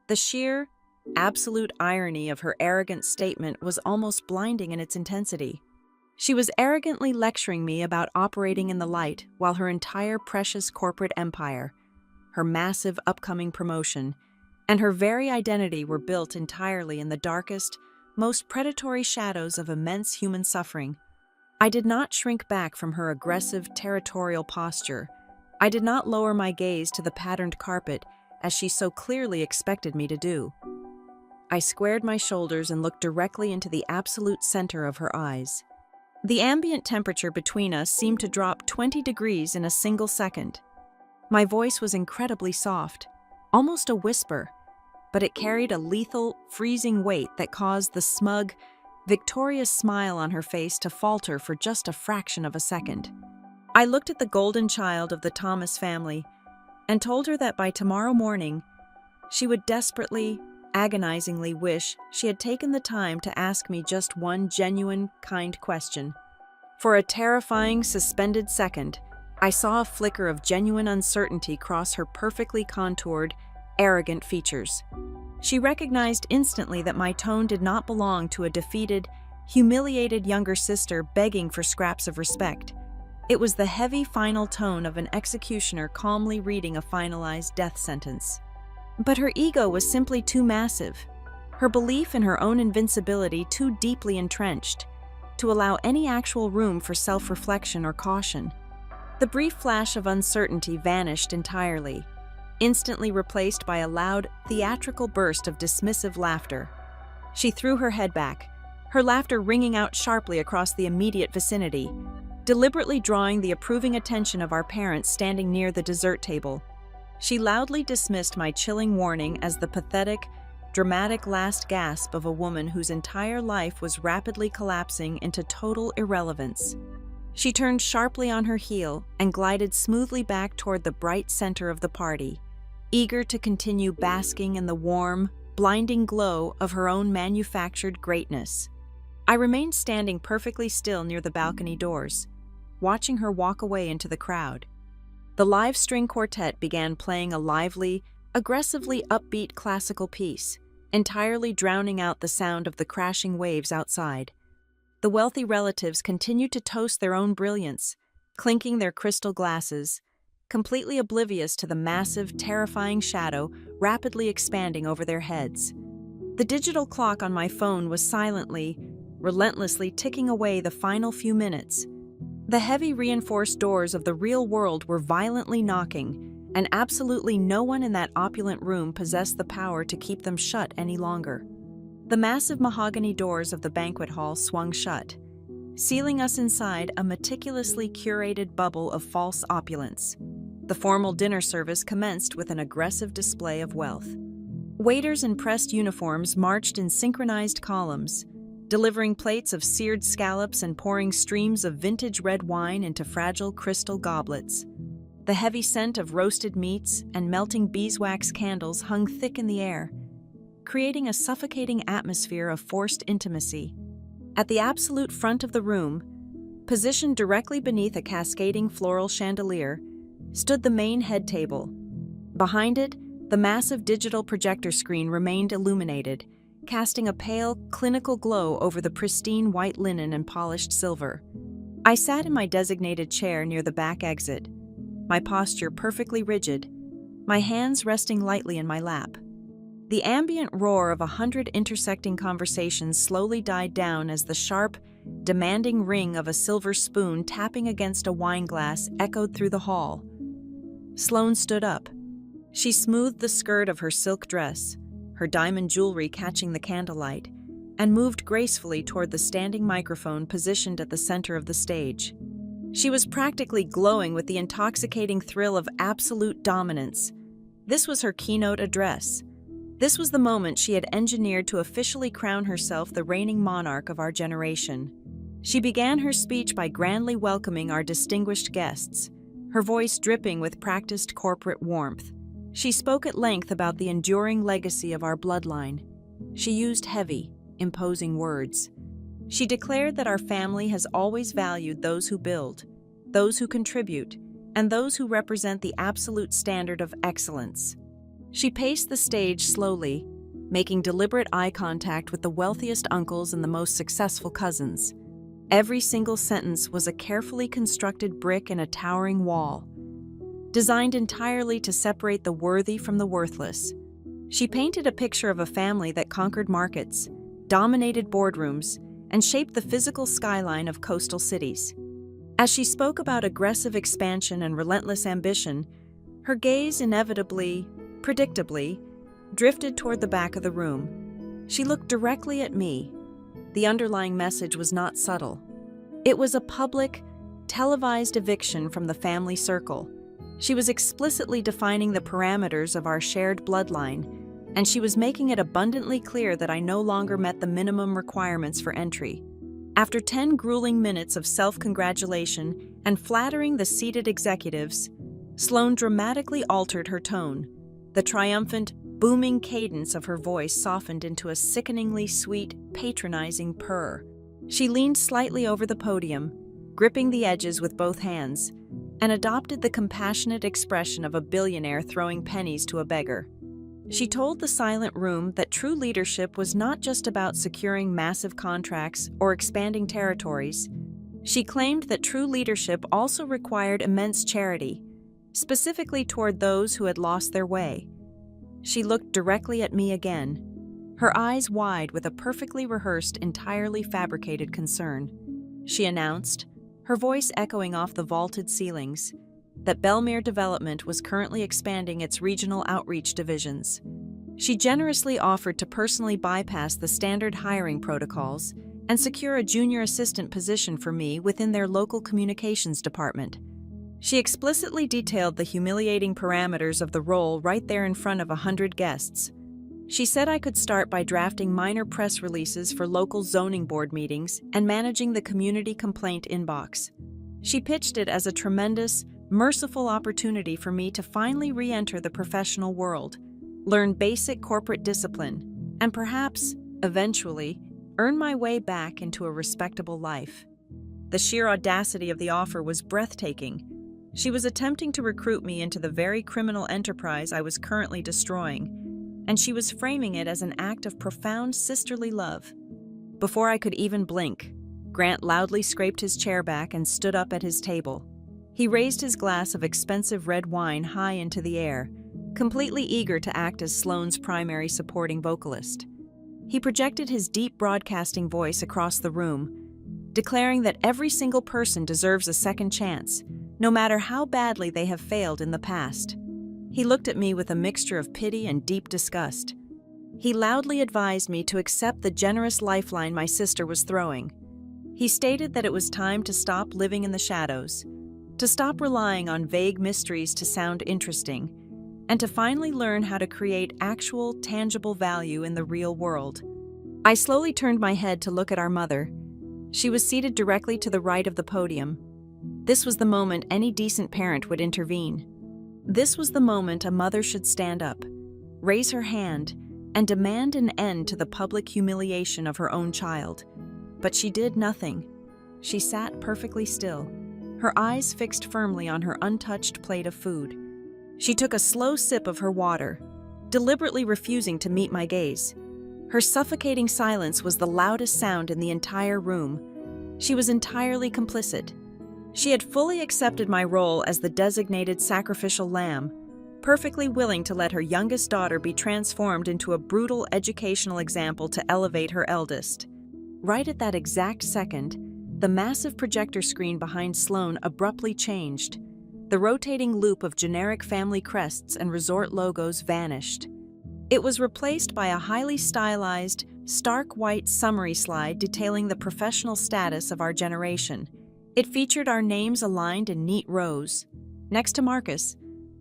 The sheer, absolute irony of her arrogant statement was almost blinding in its intensity. She was arrogantly lecturing me about operating in the light while her entire precious corporate empire, her massive upcoming promotion, and her very identity were built entirely in the darkest, most predatory shadows of immense human suffering. I did not shrink back from her aggressive, territorial posture. I did not lower my gaze to the patterned carpet, as she so clearly expected me to do. I squared my shoulders and looked directly into the absolute center of her eyes. The ambient temperature between us seemed to drop 20 degrees in a single second. My voice was incredibly soft, almost a whisper, but it carried a lethal, freezing weight that caused the smug, victorious smile on her face to falter for just a fraction of a second. I looked at the golden child of the Thomas family and told her that by tomorrow morning, she would desperately, agonizingly wish she had taken the time to ask me just one genuine, kind question. For a terrifying, suspended second, I saw a flicker of genuine uncertainty cross her perfectly contoured, arrogant features. She recognized instantly that my tone did not belong to a defeated, humiliated younger sister begging for scraps of respect. It was the heavy, final tone of an executioner calmly reading a finalized death sentence. But her ego was simply too massive, her belief in her own invincibility too deeply entrenched, to allow any actual room for self-reflection or caution. The brief flash of uncertainty vanished entirely, instantly replaced by a loud, theatrical burst of dismissive laughter. She threw her head back, her laughter ringing out sharply across the immediate vicinity, deliberately drawing the approving attention of our parents standing near the dessert table. She loudly dismissed my chilling warning as the pathetic, dramatic last gasp of a woman whose entire life was rapidly collapsing into total irrelevance. She turned sharply on her heel and glided smoothly back toward the bright center of the party, eager to continue basking in the warm, blinding glow of her own manufactured greatness. I remained standing perfectly still near the balcony doors, watching her walk away into the crowd. The live string quartet began playing a lively, aggressively upbeat classical piece, entirely drowning out the sound of the crashing waves outside. The wealthy relatives continued to toast their own brilliance, clinking their crystal glasses, completely oblivious to the massive, terrifying shadow rapidly expanding over their heads. The digital clock on my phone was silently, relentlessly ticking away the final few minutes. The heavy reinforced doors of the real world were violently knocking, and absolutely no one in that opulent room possessed the power to keep them shut any longer. The massive mahogany doors of the banquet hall swung shut, sealing us inside a meticulously curated bubble of false opulence. The formal dinner service commenced with an aggressive display of wealth. Waiters in pressed uniforms marched in synchronized columns, delivering plates of seared scallops and pouring streams of vintage red wine into fragile crystal goblets. The heavy scent of roasted meats and melting beeswax candles hung thick in the air, creating a suffocating atmosphere of forced intimacy. At the absolute front of the room, positioned directly beneath a cascading floral chandelier, stood the main head table. Behind it, the massive digital projector screen remained illuminated, casting a pale, clinical glow over the pristine white linen and polished silver. I sat in my designated chair near the back exit, my posture perfectly rigid, my hands resting lightly in my lap. The ambient roar of 100 intersecting conversations slowly died down as the sharp, demanding ring of a silver spoon tapping against a wine glass echoed through the hall. Sloane stood up. She smoothed the skirt of her silk dress, her diamond jewelry catching the candlelight, and moved gracefully toward the standing microphone positioned at the center of the stage. She was practically glowing with the intoxicating thrill of absolute dominance. This was her keynote address. This was the moment she had engineered to officially crown herself the reigning monarch of our generation. She began her speech by grandly welcoming our distinguished guests, her voice dripping with practiced corporate warmth. She spoke at length about the enduring legacy of our bloodline. She used heavy, imposing words. She declared that our family has always valued those who build, those who contribute, and those who represent the absolute standard of excellence. She paced the stage slowly, making deliberate eye contact with the wealthiest uncles and the most successful cousins. Every single sentence was a carefully constructed brick in a towering wall, designed entirely to separate the worthy from the worthless. She painted a picture of a family that conquered markets, dominated boardrooms, and shaped the physical skyline of coastal cities. As she spoke about aggressive expansion and relentless ambition, her gaze inevitably, predictably, drifted toward the back of the room. She looked directly at me. The underlying message was not subtle. It was a public, televised eviction from the family circle. She was explicitly defining the parameters of our shared bloodline, and she was making it abundantly clear that I no longer met the minimum requirements for entry. After 10 grueling minutes of self-congratulation and flattering the seated executives, Sloane dramatically altered her tone. The triumphant, booming cadence of her voice softened into a sickeningly sweet, patronizing purr. She leaned slightly over the podium, gripping the edges with both hands, and adopted the compassionate expression of a billionaire throwing pennies to a beggar. She told the silent room that true leadership was not just about securing massive contracts or expanding territories. She claimed that true leadership also required immense charity, specifically toward those who had lost their way. She looked directly at me again, her eyes wide with a perfectly rehearsed, entirely fabricated concern. She announced, her voice echoing off the vaulted ceilings, that Belmere Development was currently expanding its regional outreach divisions. She generously offered to personally bypass the standard hiring protocols and secure a junior assistant position for me within their local communications department. She explicitly detailed the humiliating parameters of the role right there in front of 100 guests. She said I could start by drafting minor press releases for local zoning board meetings and managing the community complaint inbox. She pitched it as a tremendous, merciful opportunity for me to finally re-enter the professional world, learn basic corporate discipline, and perhaps, eventually, earn my way back into a respectable life. The sheer audacity of the offer was breathtaking. She was attempting to recruit me into the very criminal enterprise I was currently destroying, and she was framing it as an act of profound sisterly love. Before I could even blink, Grant loudly scraped his chair back and stood up at his table. He raised his glass of expensive red wine high into the air, completely eager to act as Sloane's primary supporting vocalist. He projected his deep broadcasting voice across the room, declaring that every single person deserves a second chance, no matter how badly they have failed in the past. He looked at me with a mixture of pity and deep disgust. He loudly advised me to accept the generous lifeline my sister was throwing. He stated that it was time to stop living in the shadows, to stop relying on vague mysteries to sound interesting, and to finally learn how to create actual, tangible value in the real world. I slowly turned my head to look at our mother. She was seated directly to the right of the podium. This was the moment any decent parent would intervene. This was the moment a mother should stand up, raise her hand, and demand an end to the public humiliation of her own child. But she did nothing. She sat perfectly still, her eyes fixed firmly on her untouched plate of food. She took a slow sip of her water, deliberately refusing to meet my gaze. Her suffocating silence was the loudest sound in the entire room. She was entirely complicit. She had fully accepted my role as the designated sacrificial lamb, perfectly willing to let her youngest daughter be transformed into a brutal educational example to elevate her eldest. Right at that exact second, the massive projector screen behind Sloan abruptly changed. The rotating loop of generic family crests and resort logos vanished. It was replaced by a highly stylized, stark white summary slide detailing the professional status of our generation. It featured our names aligned in neat rows. Next to Marcus,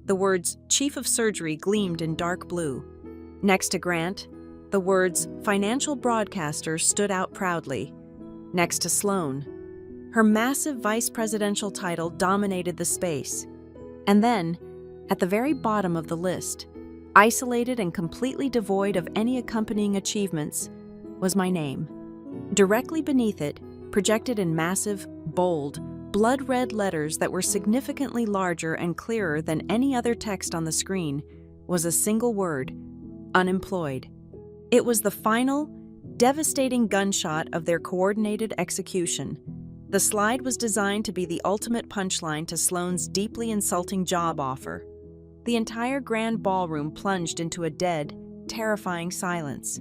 the words Chief of Surgery gleamed in dark blue. Next to Grant, the words Financial Broadcaster stood out proudly. Next to Sloan, her massive vice presidential title dominated the space. And then, at the very bottom of the list, isolated and completely devoid of any accompanying achievements, was my name. Directly beneath it, projected in massive, bold, blood-red letters that were significantly larger and clearer than any other text on the screen, was a single word: unemployed. It was the final, devastating gunshot of their coordinated execution. The slide was designed to be the ultimate punchline to Sloan's deeply insulting job offer. The entire grand ballroom plunged into a dead, terrifying silence.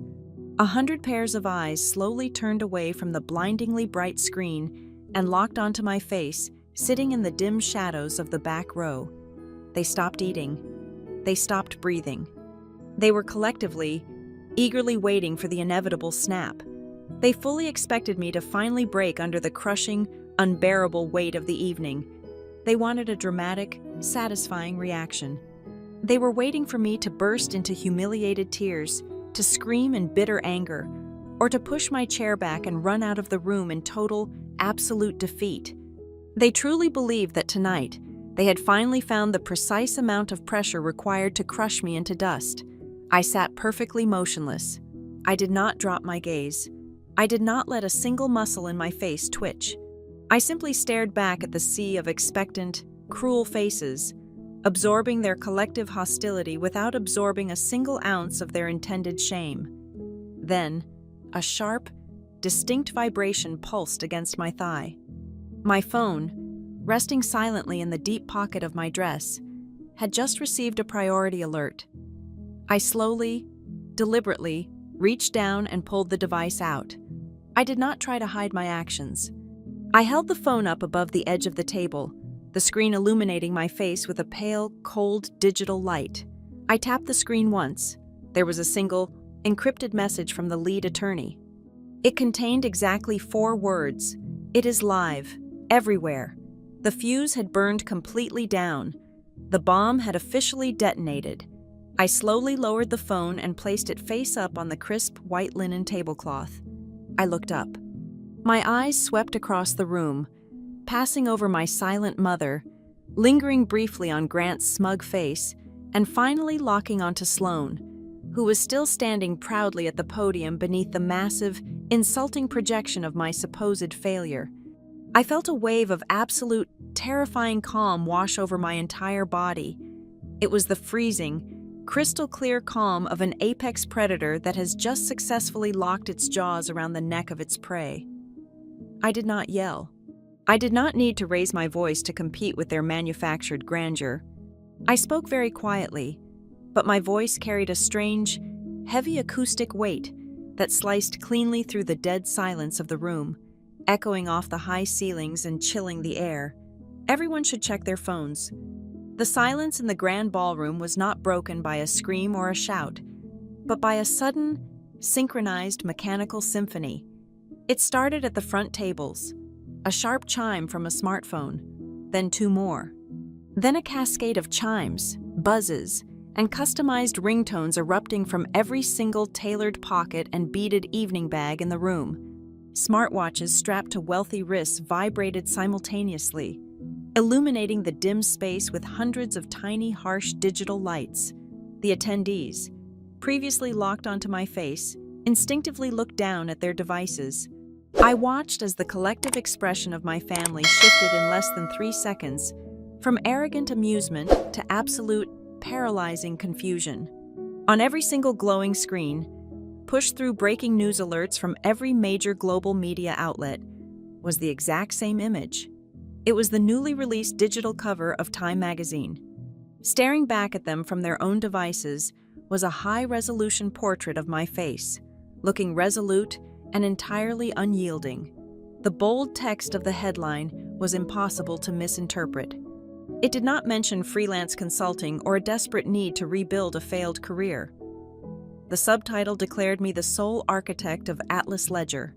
100 pairs of eyes slowly turned away from the blindingly bright screen and locked onto my face, sitting in the dim shadows of the back row. They stopped eating. They stopped breathing. They were collectively, eagerly waiting for the inevitable snap. They fully expected me to finally break under the crushing, unbearable weight of the evening. They wanted a dramatic, satisfying reaction. They were waiting for me to burst into humiliated tears, to scream in bitter anger, or to push my chair back and run out of the room in total, absolute defeat. They truly believed that tonight, they had finally found the precise amount of pressure required to crush me into dust. I sat perfectly motionless. I did not drop my gaze. I did not let a single muscle in my face twitch. I simply stared back at the sea of expectant, cruel faces, absorbing their collective hostility without absorbing a single ounce of their intended shame. Then, a sharp, distinct vibration pulsed against my thigh. My phone, resting silently in the deep pocket of my dress, had just received a priority alert. I slowly, deliberately, reached down and pulled the device out. I did not try to hide my actions. I held the phone up above the edge of the table, the screen illuminating my face with a pale, cold digital light. I tapped the screen once. There was a single, encrypted message from the lead attorney. It contained exactly 4 words: "It is live, everywhere." The fuse had burned completely down. The bomb had officially detonated. I slowly lowered the phone and placed it face up on the crisp white linen tablecloth. I looked up. My eyes swept across the room, passing over my silent mother, lingering briefly on Grant's smug face, and finally locking onto Sloan, who was still standing proudly at the podium beneath the massive, insulting projection of my supposed failure. I felt a wave of absolute, terrifying calm wash over my entire body. It was the freezing, crystal-clear calm of an apex predator that has just successfully locked its jaws around the neck of its prey. I did not yell. I did not need to raise my voice to compete with their manufactured grandeur. I spoke very quietly, but my voice carried a strange, heavy acoustic weight that sliced cleanly through the dead silence of the room, echoing off the high ceilings and chilling the air. Everyone should check their phones. The silence in the grand ballroom was not broken by a scream or a shout, but by a sudden, synchronized mechanical symphony. It started at the front tables, a sharp chime from a smartphone, then two more. Then a cascade of chimes, buzzes, and customized ringtones erupting from every single tailored pocket and beaded evening bag in the room. Smartwatches strapped to wealthy wrists vibrated simultaneously, illuminating the dim space with hundreds of tiny, harsh digital lights. The attendees, previously locked onto my face, instinctively looked down at their devices. I watched as the collective expression of my family shifted in less than 3 seconds, from arrogant amusement to absolute, paralyzing confusion. On every single glowing screen, pushed through breaking news alerts from every major global media outlet, was the exact same image. It was the newly released digital cover of Time magazine. Staring back at them from their own devices was a high-resolution portrait of my face, looking resolute and entirely unyielding. The bold text of the headline was impossible to misinterpret. It did not mention freelance consulting or a desperate need to rebuild a failed career. The subtitle declared me the sole architect of Atlas Ledger.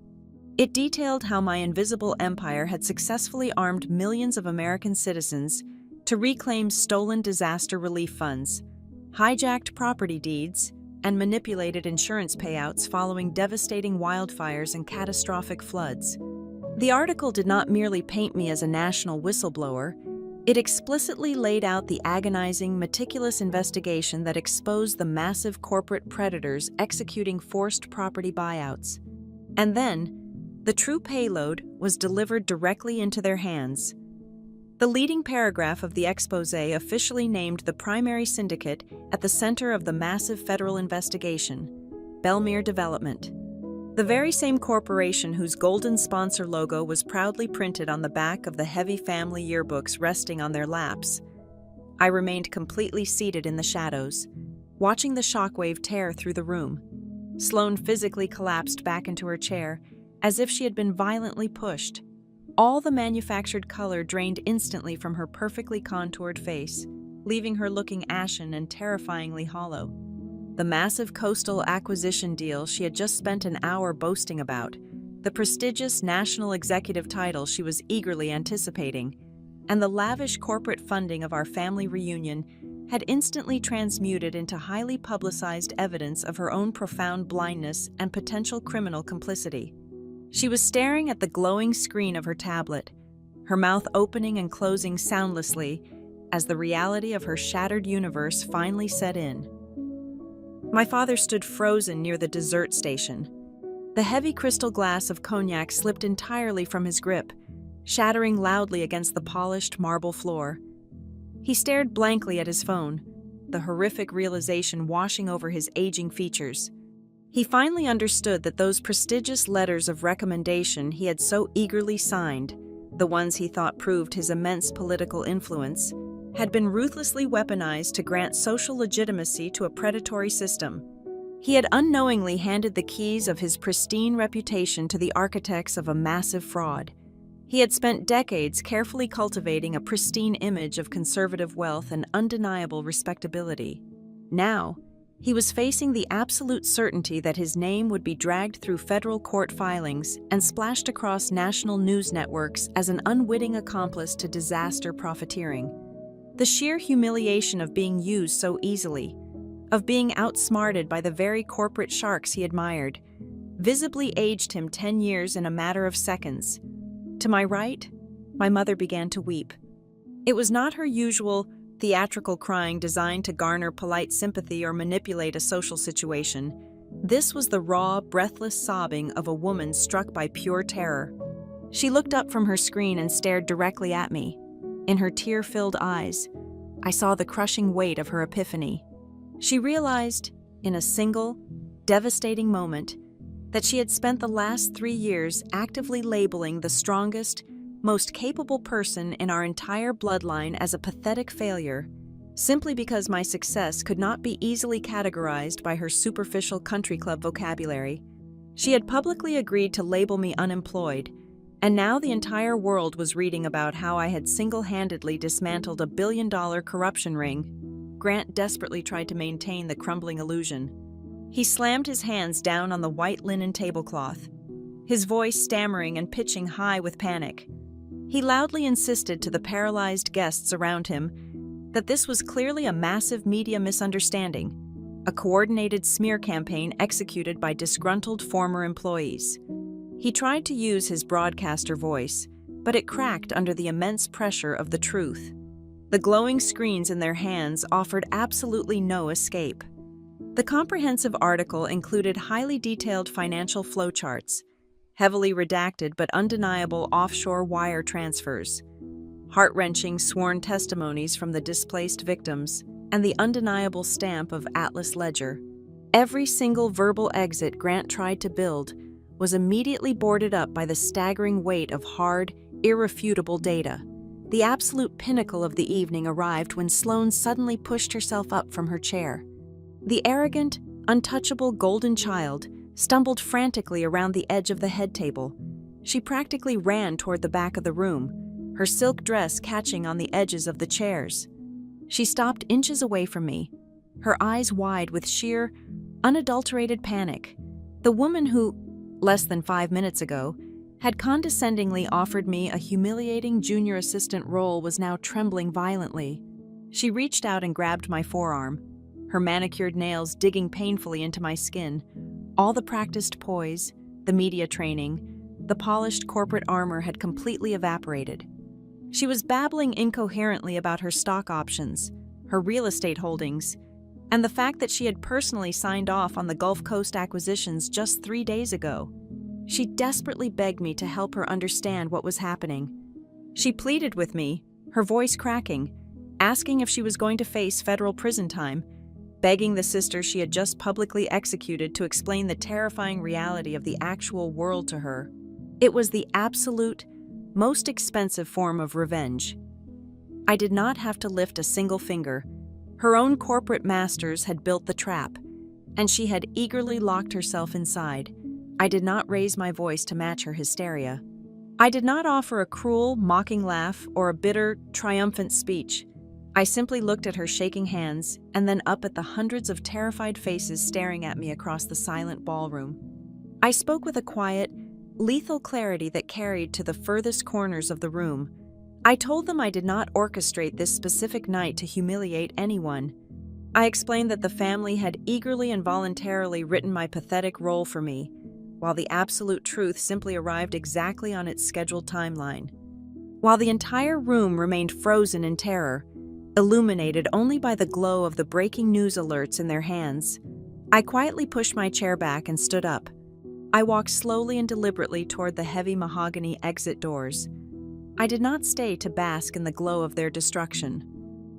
It detailed how my invisible empire had successfully armed millions of American citizens to reclaim stolen disaster relief funds, hijacked property deeds, and manipulated insurance payouts following devastating wildfires and catastrophic floods. The article did not merely paint me as a national whistleblower, it explicitly laid out the agonizing, meticulous investigation that exposed the massive corporate predators executing forced property buyouts. And then, the true payload was delivered directly into their hands. The leading paragraph of the exposé officially named the primary syndicate at the center of the massive federal investigation, Belmere Development. The very same corporation whose golden sponsor logo was proudly printed on the back of the heavy family yearbooks resting on their laps. I remained completely seated in the shadows, watching the shockwave tear through the room. Sloane physically collapsed back into her chair, as if she had been violently pushed. All the manufactured color drained instantly from her perfectly contoured face, leaving her looking ashen and terrifyingly hollow. The massive coastal acquisition deal she had just spent an hour boasting about, the prestigious national executive title she was eagerly anticipating, and the lavish corporate funding of our family reunion had instantly transmuted into highly publicized evidence of her own profound blindness and potential criminal complicity. She was staring at the glowing screen of her tablet, her mouth opening and closing soundlessly as the reality of her shattered universe finally set in. My father stood frozen near the dessert station. The heavy crystal glass of cognac slipped entirely from his grip, shattering loudly against the polished marble floor. He stared blankly at his phone, the horrific realization washing over his aging features. He finally understood that those prestigious letters of recommendation he had so eagerly signed, the ones he thought proved his immense political influence, had been ruthlessly weaponized to grant social legitimacy to a predatory system. He had unknowingly handed the keys of his pristine reputation to the architects of a massive fraud. He had spent decades carefully cultivating a pristine image of conservative wealth and undeniable respectability. Now, he was facing the absolute certainty that his name would be dragged through federal court filings and splashed across national news networks as an unwitting accomplice to disaster profiteering. The sheer humiliation of being used so easily, of being outsmarted by the very corporate sharks he admired, visibly aged him 10 years in a matter of seconds. To my right, my mother began to weep. It was not her usual theatrical crying designed to garner polite sympathy or manipulate a social situation. This was the raw, breathless sobbing of a woman struck by pure terror. She looked up from her screen and stared directly at me. In her tear-filled eyes, I saw the crushing weight of her epiphany. She realized, in a single, devastating moment, that she had spent the last 3 years actively labeling the strongest, most capable person in our entire bloodline as a pathetic failure, simply because my success could not be easily categorized by her superficial country club vocabulary. She had publicly agreed to label me unemployed, and now the entire world was reading about how I had single-handedly dismantled a billion-dollar corruption ring. Grant desperately tried to maintain the crumbling illusion. He slammed his hands down on the white linen tablecloth. his voice stammering and pitching high with panic. He loudly insisted to the paralyzed guests around him that this was clearly a massive media misunderstanding, a coordinated smear campaign executed by disgruntled former employees. He tried to use his broadcaster voice, but it cracked under the immense pressure of the truth. The glowing screens in their hands offered absolutely no escape. The comprehensive article included highly detailed financial flowcharts, heavily redacted but undeniable offshore wire transfers, heart-wrenching sworn testimonies from the displaced victims, and the undeniable stamp of Atlas Ledger. Every single verbal exit Grant tried to build was immediately boarded up by the staggering weight of hard, irrefutable data. The absolute pinnacle of the evening arrived when Sloane suddenly pushed herself up from her chair. The arrogant, untouchable golden child stumbled frantically around the edge of the head table. She practically ran toward the back of the room, her silk dress catching on the edges of the chairs. She stopped inches away from me, her eyes wide with sheer, unadulterated panic. The woman who, less than 5 minutes ago, had condescendingly offered me a humiliating junior assistant role was now trembling violently. She reached out and grabbed my forearm, her manicured nails digging painfully into my skin. All the practiced poise, the media training, the polished corporate armor had completely evaporated. She was babbling incoherently about her stock options, her real estate holdings, and the fact that she had personally signed off on the Gulf Coast acquisitions just 3 days ago. She desperately begged me to help her understand what was happening. She pleaded with me, her voice cracking, asking if she was going to face federal prison time, begging the sister she had just publicly executed to explain the terrifying reality of the actual world to her. It was the absolute, most expensive form of revenge. I did not have to lift a single finger. Her own corporate masters had built the trap, and she had eagerly locked herself inside. I did not raise my voice to match her hysteria. I did not offer a cruel, mocking laugh or a bitter, triumphant speech. I simply looked at her shaking hands and then up at the hundreds of terrified faces staring at me across the silent ballroom. I spoke with a quiet, lethal clarity that carried to the furthest corners of the room. I told them I did not orchestrate this specific night to humiliate anyone. I explained that the family had eagerly and voluntarily written my pathetic role for me, while the absolute truth simply arrived exactly on its scheduled timeline. While the entire room remained frozen in terror, illuminated only by the glow of the breaking news alerts in their hands, I quietly pushed my chair back and stood up. I walked slowly and deliberately toward the heavy mahogany exit doors. I did not stay to bask in the glow of their destruction.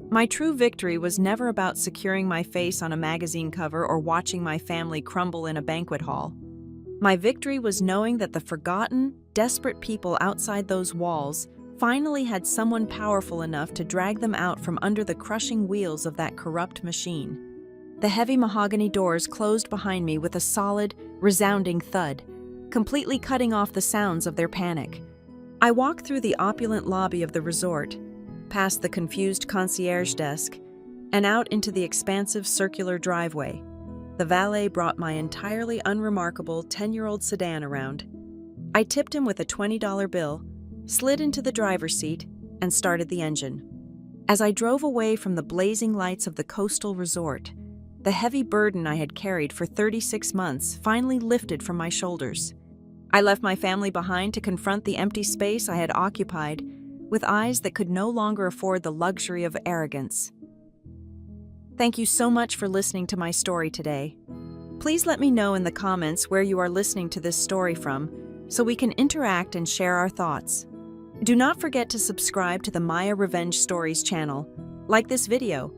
My true victory was never about securing my face on a magazine cover or watching my family crumble in a banquet hall. My victory was knowing that the forgotten, desperate people outside those walls finally had someone powerful enough to drag them out from under the crushing wheels of that corrupt machine. The heavy mahogany doors closed behind me with a solid, resounding thud, completely cutting off the sounds of their panic. I walked through the opulent lobby of the resort, past the confused concierge desk, and out into the expansive circular driveway. The valet brought my entirely unremarkable 10-year-old sedan around. I tipped him with a $20 bill, slid into the driver's seat, and started the engine. As I drove away from the blazing lights of the coastal resort, the heavy burden I had carried for 36 months finally lifted from my shoulders. I left my family behind to confront the empty space I had occupied with eyes that could no longer afford the luxury of arrogance. Thank you so much for listening to my story today. Please let me know in the comments where you are listening to this story from so we can interact and share our thoughts. Do not forget to subscribe to the Maya Revenge Stories channel, like this video,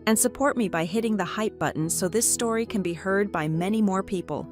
and support me by hitting the hype button so this story can be heard by many more people.